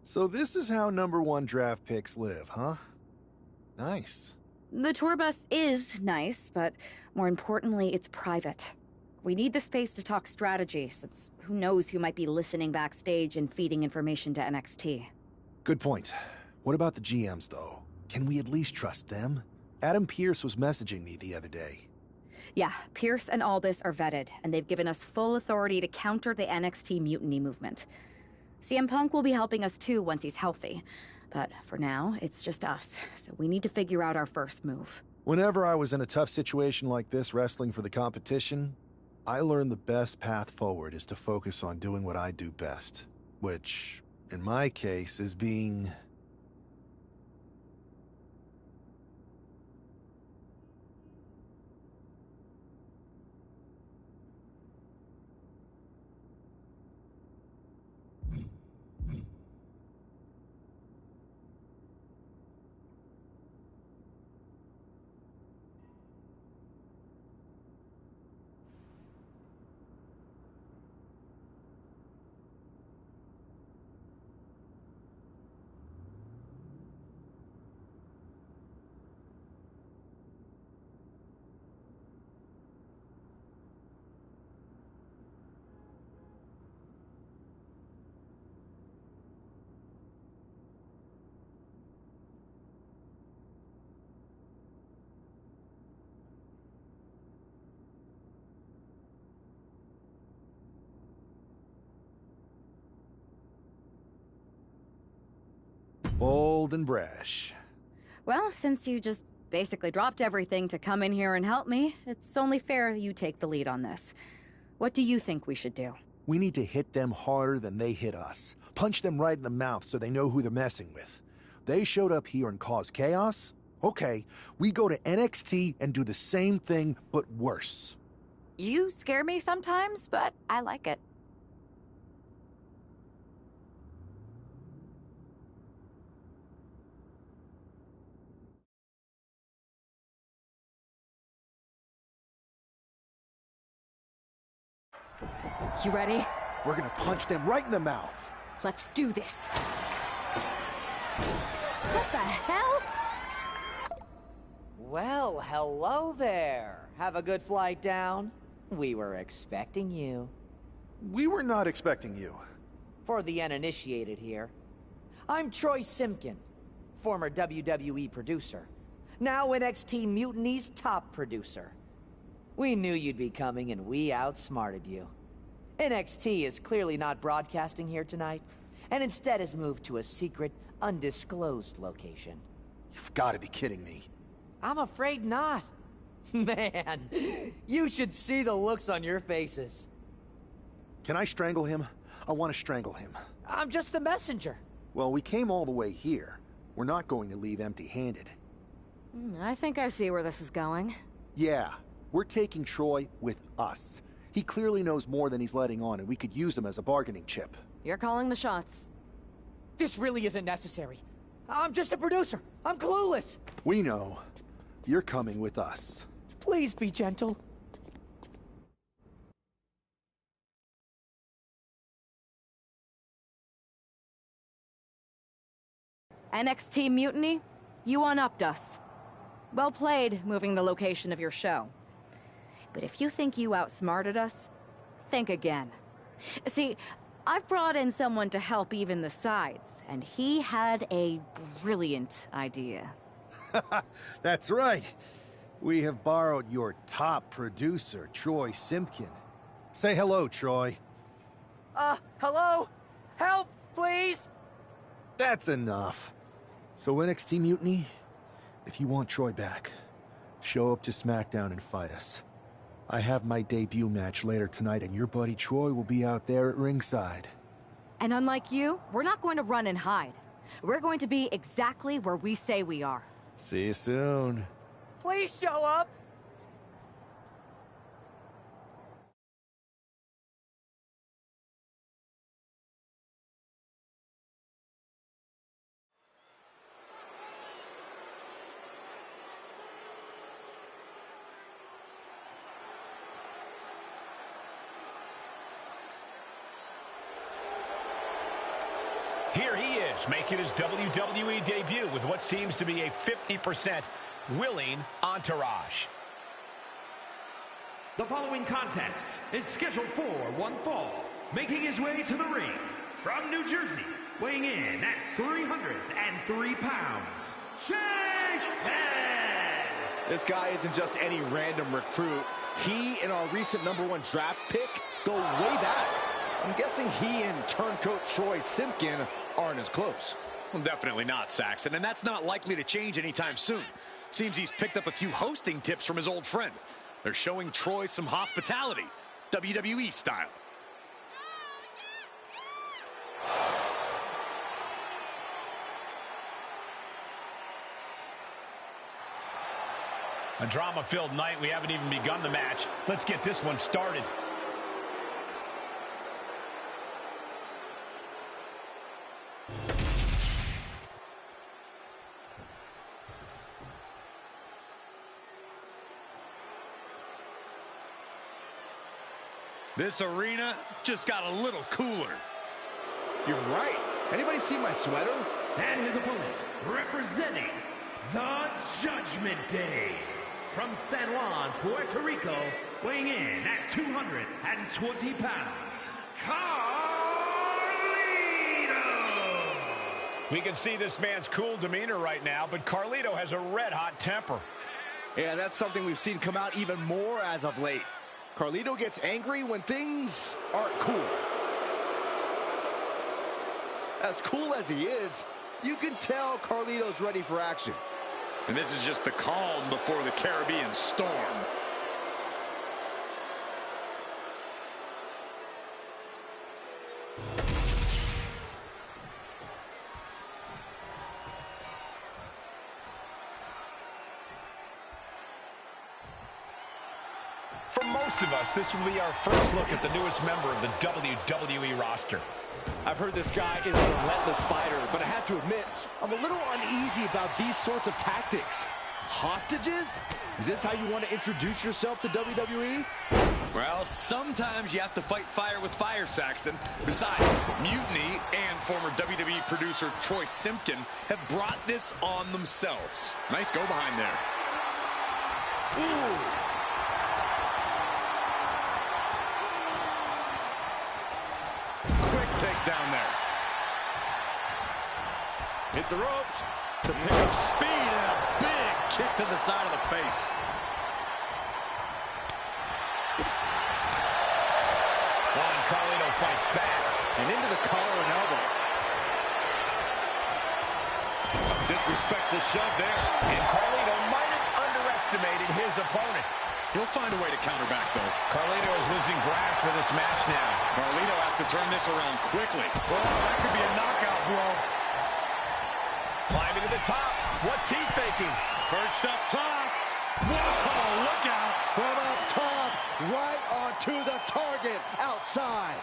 So this is how #1 draft picks live, huh? Nice. The tour bus is nice, but more importantly, it's private. We need the space to talk strategy, since who knows who might be listening backstage and feeding information to NXT. Good point. What about the GMs, though? Can we at least trust them? Adam Pearce was messaging me the other day. Yeah, Pierce and Aldis are vetted, and they've given us full authority to counter the NXT mutiny movement. CM Punk will be helping us too once he's healthy. But for now, it's just us, so we need to figure out our first move. Whenever I was in a tough situation like this wrestling for the competition, I learned the best path forward is to focus on doing what I do best. Which, in my case, is being... bold and brash. Well, since you just basically dropped everything to come in here and help me, it's only fair you take the lead on this. What do you think we should do? We need to hit them harder than they hit us. Punch them right in the mouth so they know who they're messing with. They showed up here and caused chaos. Okay, we go to NXT and do the same thing, but worse. You scare me sometimes, but I like it. You ready? We're gonna punch them right in the mouth. Let's do this. What the hell? Well, hello there. Have a good flight down. We were expecting you. We were not expecting you. For the uninitiated here, I'm Troy Simpkin, former WWE producer, now NXT Mutiny's top producer. We knew you'd be coming and we outsmarted you. NXT is clearly not broadcasting here tonight, and instead has moved to a secret, undisclosed location. You've got to be kidding me. I'm afraid not. Man, you should see the looks on your faces. Can I strangle him? I want to strangle him. I'm just the messenger. Well, we came all the way here. We're not going to leave empty-handed. I think I see where this is going. Yeah, we're taking Troy with us. He clearly knows more than he's letting on, and we could use him as a bargaining chip. You're calling the shots. This really isn't necessary. I'm just a producer. I'm clueless. We know. You're coming with us. Please be gentle. NXT Mutiny, you one-upped us. Well played, moving the location of your show. But if you think you outsmarted us, think again. See, I've brought in someone to help even the sides, and he had a brilliant idea. That's right. We have borrowed your top producer, Troy Simpkin. Say hello, Troy. Hello? Help, please? That's enough. So NXT Mutiny, if you want Troy back, show up to SmackDown and fight us. I have my debut match later tonight, and your buddy Troy will be out there at ringside. And unlike you, we're not going to run and hide. We're going to be exactly where we say we are. See you soon. Please show up! Here he is, making his WWE debut with what seems to be a 50% willing entourage. The following contest is scheduled for one fall. Making his way to the ring from New Jersey, weighing in at 303 pounds, Jason! This guy isn't just any random recruit. He and our recent #1 draft pick go way back. I'm guessing he and turncoat Troy Simpkin aren't as close. Well, definitely not, Saxon, and that's not likely to change anytime soon. Seems he's picked up a few hosting tips from his old friend. They're showing Troy some hospitality, WWE style. A drama-filled night. We haven't even begun the match. Let's get this one started. This arena just got a little cooler. You're right. Anybody see my sweater? And his opponent, representing the Judgment Day, from San Juan, Puerto Rico, weighing in at 220 pounds, Carlito! We can see this man's cool demeanor right now, but Carlito has a red-hot temper. Yeah, that's something we've seen come out even more as of late. Carlito gets angry when things aren't cool. As cool as he is, you can tell Carlito's ready for action. And this is just the calm before the Caribbean storm. For most of us, this will be our first look at the newest member of the WWE roster. I've heard this guy is a relentless fighter, but I have to admit, I'm a little uneasy about these sorts of tactics. Hostages? Is this how you want to introduce yourself to WWE? Well, sometimes you have to fight fire with fire, Saxton. Besides, Mutiny and former WWE producer Troy Simpkin have brought this on themselves. Nice go behind there. Ooh. Quick takedown there. Hit the ropes to pick up speed and a big kick to the side of the face. Carlito fights back and into the collar and elbow. Disrespectful shove there, and Carlito might have underestimated his opponent. He'll find a way to counter back, though. Carlito is losing grasp for this match now. Carlito has to turn this around quickly. Oh, that could be a knockout blow. Climbing to the top. What's he thinking? Perched up top. Whoa, look out. From up top, right onto the target outside.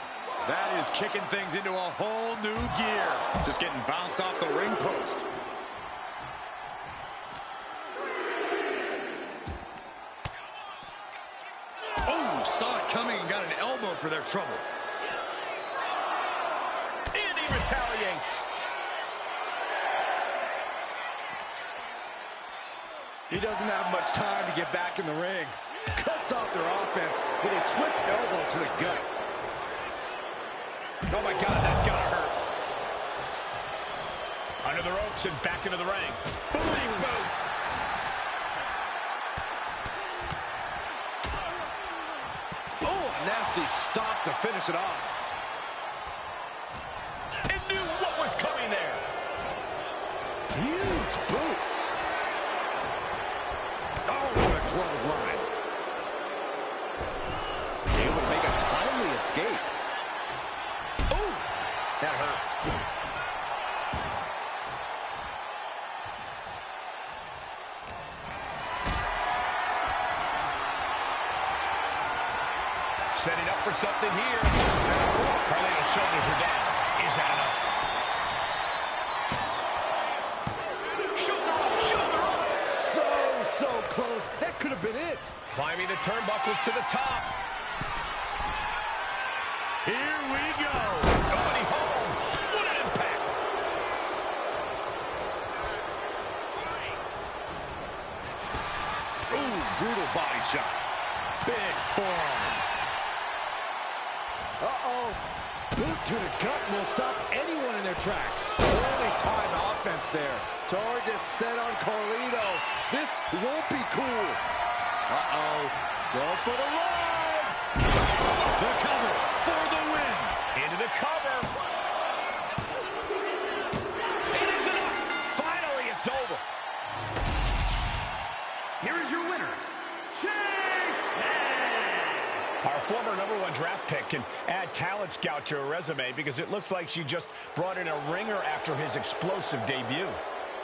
That is kicking things into a whole new gear. Just getting bounced off the ring post. Oh, saw it coming and got an elbow for their trouble. And he retaliates. He doesn't have much time to get back in the ring. Cuts off their offense with a swift elbow to the gut. Oh my God, that's gotta hurt. Under the ropes and back into the ring. Booty boot. Oh, a nasty stop to finish it off. And knew what was coming there. Huge boot. Oh, what a clothesline. Able to make a timely escape. Oh, that hurt. Setting up for something here. Carlito's shoulders are down. Is that enough? Shoulder up. So close. That could have been it. Climbing the turnbuckles to the top. Here we go. Nobody home. What an impact. Ooh, brutal body shot. Big forearm. Uh-oh. Boot to the gut will stop anyone in their tracks. Only time offense there. Target set on Carlito. This won't be cool. Uh-oh. Go for the run. The cover for the win. Into the cover. It is enough. Finally, it's over. Here is your winner, Our former #1 draft pick can add talent scout to her resume because it looks like she just brought in a ringer after his explosive debut.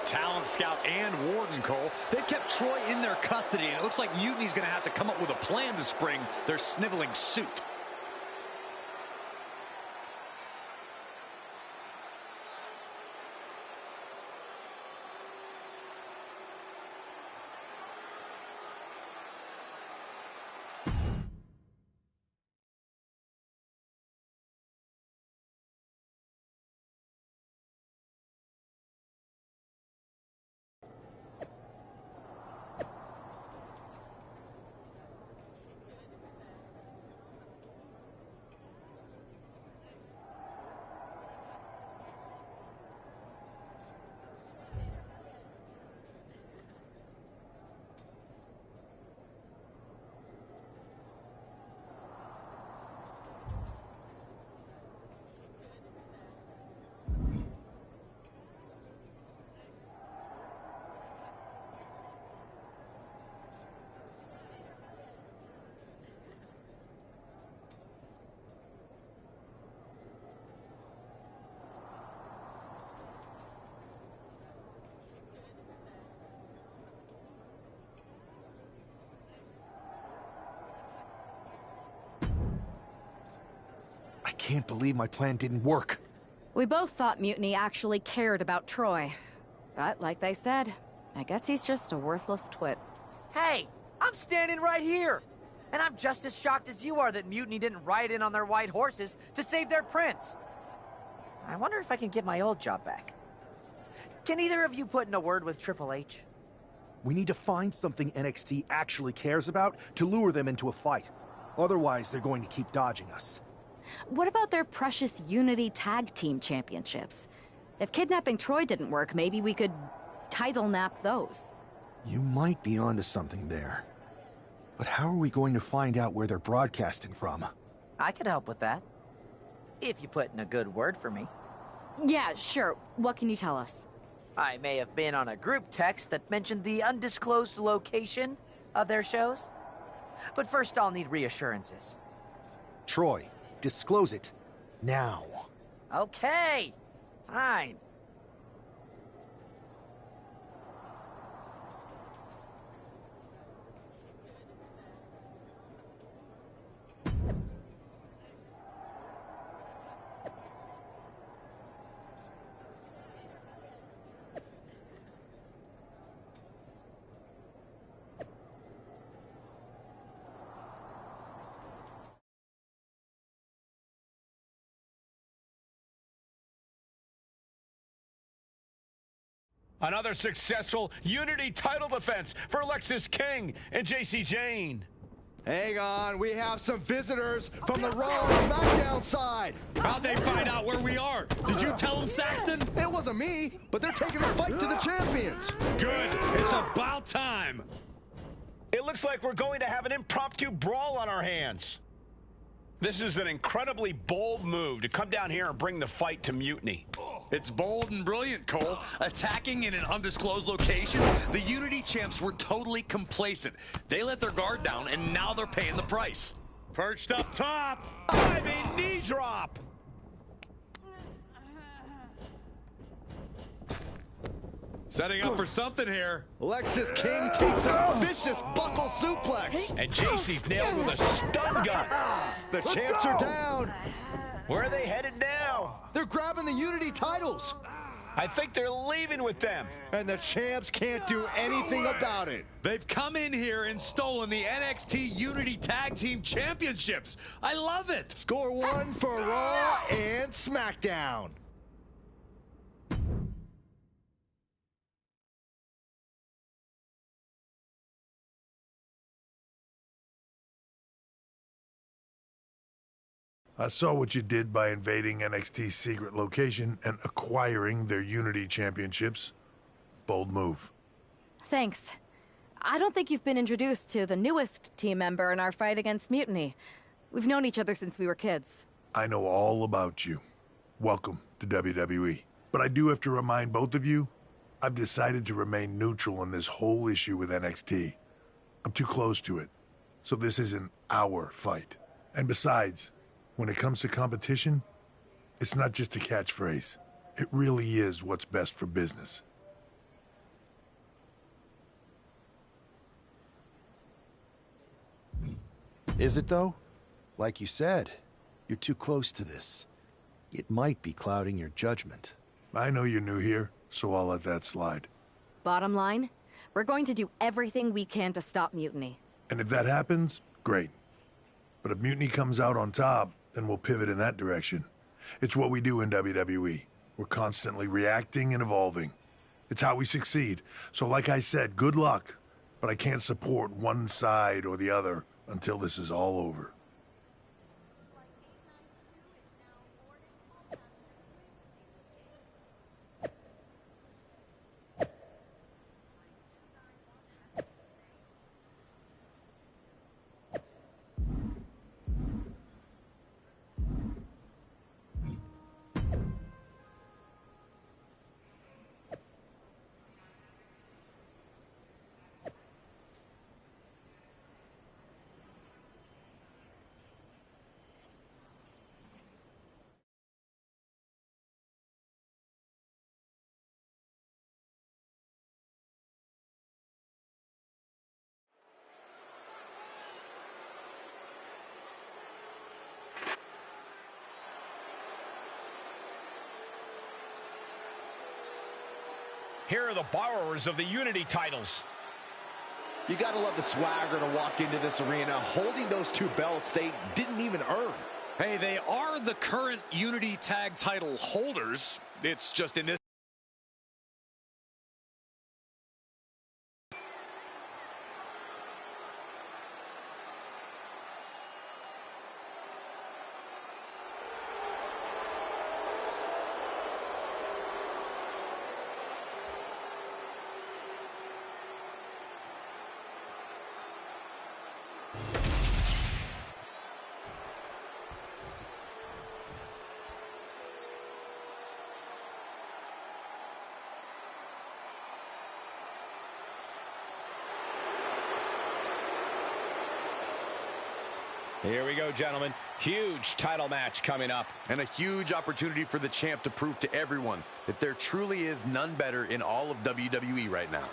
Talent scout and warden, Cole. They've kept Troy in their custody, and it looks like Mutiny's going to have to come up with a plan to spring their sniveling suit. can't believe my plan didn't work. We both thought Mutiny actually cared about Troy. But like they said, I guess he's just a worthless twit. Hey, I'm standing right here. And I'm just as shocked as you are that Mutiny didn't ride in on their white horses to save their prince. I wonder if I can get my old job back. Can either of you put in a word with Triple H? We need to find something NXT actually cares about to lure them into a fight. Otherwise, they're going to keep dodging us. What about their precious Unity Tag Team Championships? If kidnapping Troy didn't work, maybe we could title nap those. You might be onto something there. But how are we going to find out where they're broadcasting from? I could help with that. If you put in a good word for me. Yeah, sure. What can you tell us? I may have been on a group text that mentioned the undisclosed location of their shows. But first I'll need reassurances. Troy, disclose it. Now. Okay. Fine. Another successful Unity title defense for Lexis King and JC Jane. Hang on, we have some visitors from the Raw and SmackDown side. How'd they find out where we are? Did you tell them, Saxton? It wasn't me, but they're taking the fight to the champions. Good. It's about time. It looks like we're going to have an impromptu brawl on our hands. This is an incredibly bold move to come down here and bring the fight to Mutiny. It's bold and brilliant, Cole. Attacking in an undisclosed location, the Unity champs were totally complacent. They let their guard down, and now they're paying the price. Perched up top, diving knee drop. Setting up for something here. Lexis King takes a vicious buckle suplex. And JC's nailed with a stun gun. The champs are down. Where are they headed now? They're grabbing the Unity titles. I think they're leaving with them. And the champs can't do anything about it. They've come in here and stolen the NXT Unity Tag Team Championships. I love it. Score one for Raw and SmackDown. I saw what you did by invading NXT's secret location and acquiring their Unity championships. Bold move. Thanks. I don't think you've been introduced to the newest team member in our fight against Mutiny. We've known each other since we were kids. I know all about you. Welcome to WWE. But I do have to remind both of you, I've decided to remain neutral in this whole issue with NXT. I'm too close to it. So this isn't our fight. And besides, when it comes to competition, it's not just a catchphrase. It really is what's best for business. Is it, though? Like you said, you're too close to this. It might be clouding your judgment. I know you're new here, so I'll let that slide. Bottom line, we're going to do everything we can to stop Mutiny. And if that happens, great. But if Mutiny comes out on top, then we'll pivot in that direction. It's what we do in WWE. We're constantly reacting and evolving. It's how we succeed. So like I said, good luck. But I can't support one side or the other until this is all over. here are the borrowers of the Unity titles. You gotta love the swagger to walk into this arena holding those two belts they didn't even earn. Hey, they are the current Unity tag title holders. It's just in this. Here we go, gentlemen. Huge title match coming up. And a huge opportunity for the champ to prove to everyone that there truly is none better in all of WWE right now.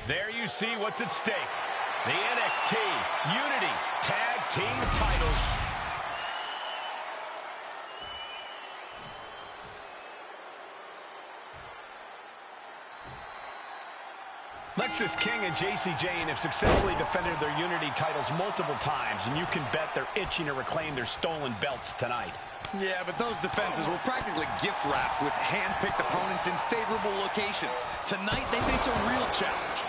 There you see what's at stake. The NXT Unity Tag Team titles. Lexis King and JC Jane have successfully defended their Unity titles multiple times, and you can bet they're itching to reclaim their stolen belts tonight. Yeah, but those defenses were practically gift-wrapped with hand-picked opponents in favorable locations. Tonight, they face a real challenge.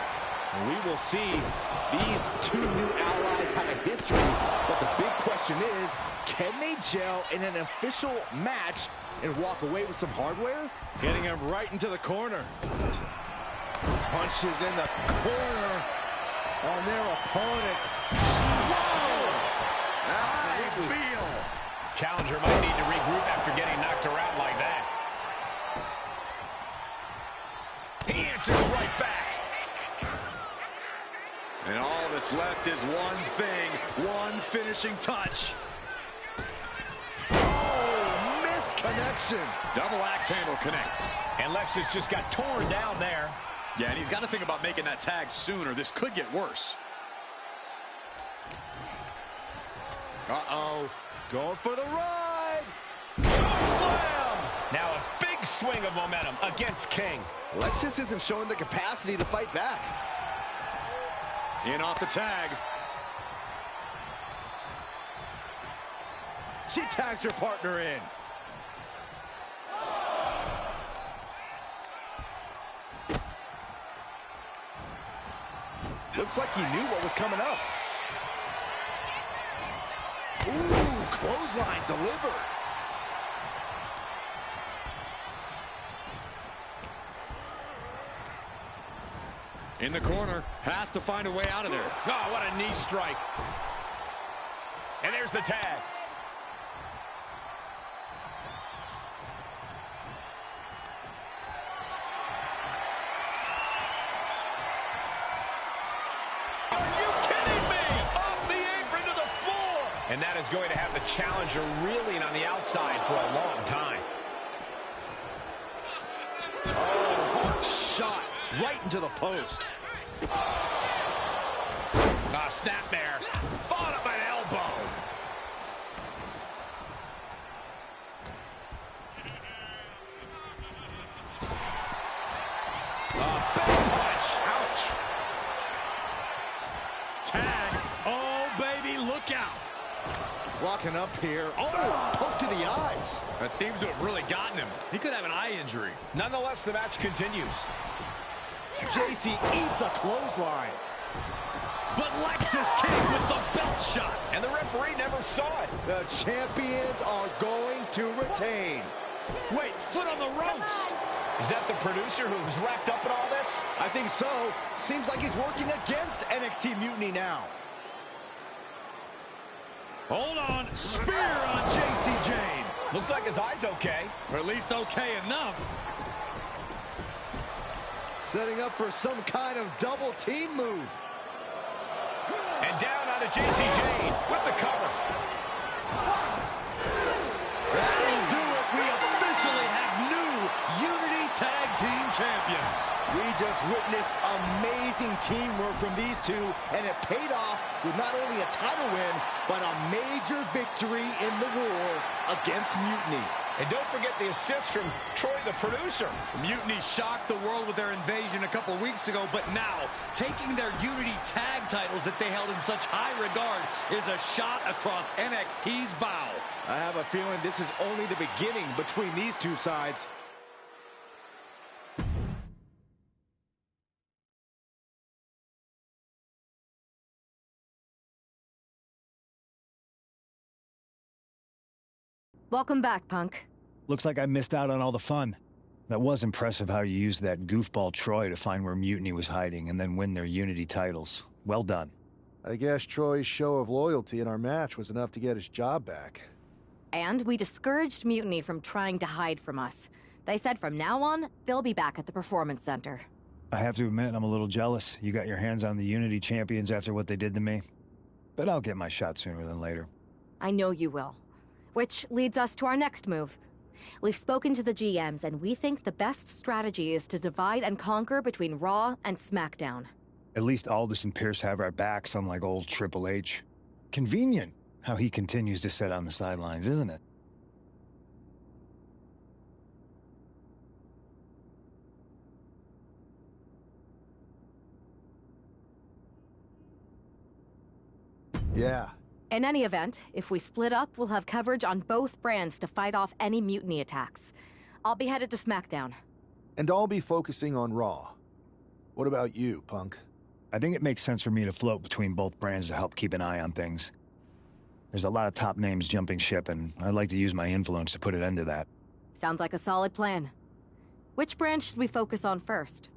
We will see. These two new allies have a history, but the big question is, can they gel in an official match and walk away with some hardware? Getting him right into the corner. Punches in the corner on their opponent. Whoa! I feel. Challenger might need to regroup after getting knocked around like that. He answers right back. And all that's left is one thing, one finishing touch. Oh, missed connection. Double axe handle connects. And Lexus just got torn down there. Yeah, and he's got to think about making that tag sooner. This could get worse. Uh-oh. Going for the ride. Slam. Now a big swing of momentum against King. Lexus isn't showing the capacity to fight back. In off the tag. She tags her partner in. Looks like he knew what was coming up. Ooh, clothesline delivered. In the corner, has to find a way out of there. Oh, what a knee strike. And there's the tag. And that is going to have the challenger reeling on the outside for a long time. Oh, hard shot right into the post. Snapmare. Followed up by an elbow. Big punch. Ouch. Tag. Oh, baby, look out. Walking up here. Oh, poke to the eyes. That seems to have really gotten him. He could have an eye injury. Nonetheless, the match continues. JC eats a clothesline. But Lexus King with the belt shot. And the referee never saw it. The champions are going to retain. Wait, foot on the ropes. Is that the producer who's wrapped up in all this? I think so. Seems like he's working against NXT Mutiny now. Hold on. Spear on JC Jane. Looks like his eye's okay. Or at least okay enough. Setting up for some kind of double team move. And down onto JC Jane with the cover. That'll do it. We officially have new Unity Tag Team Champions. We just witnessed amazing teamwork from these two, and it paid off with not only a title win, but a major victory in the war against Mutiny. And don't forget the assist from Troy, the producer. Mutiny shocked the world with their invasion a couple weeks ago, but now, taking their Unity tag titles that they held in such high regard is a shot across NXT's bow. I have a feeling this is only the beginning between these two sides. Welcome back, Punk. Looks like I missed out on all the fun. That was impressive how you used that goofball Troy to find where Mutiny was hiding and then win their Unity titles. Well done. I guess Troy's show of loyalty in our match was enough to get his job back. And we discouraged Mutiny from trying to hide from us. They said from now on, they'll be back at the Performance Center. I have to admit, I'm a little jealous. You got your hands on the Unity champions after what they did to me. But I'll get my shot sooner than later. I know you will. Which leads us to our next move. We've spoken to the GMs, and we think the best strategy is to divide and conquer between Raw and SmackDown. At least Aldous and Pierce have our backs, unlike old Triple H. Convenient how he continues to sit on the sidelines, isn't it? Yeah. In any event, if we split up, we'll have coverage on both brands to fight off any Mutiny attacks. I'll be headed to SmackDown. And I'll be focusing on Raw. What about you, Punk? I think it makes sense for me to float between both brands to help keep an eye on things. There's a lot of top names jumping ship, and I'd like to use my influence to put an end to that. Sounds like a solid plan. Which brand should we focus on first?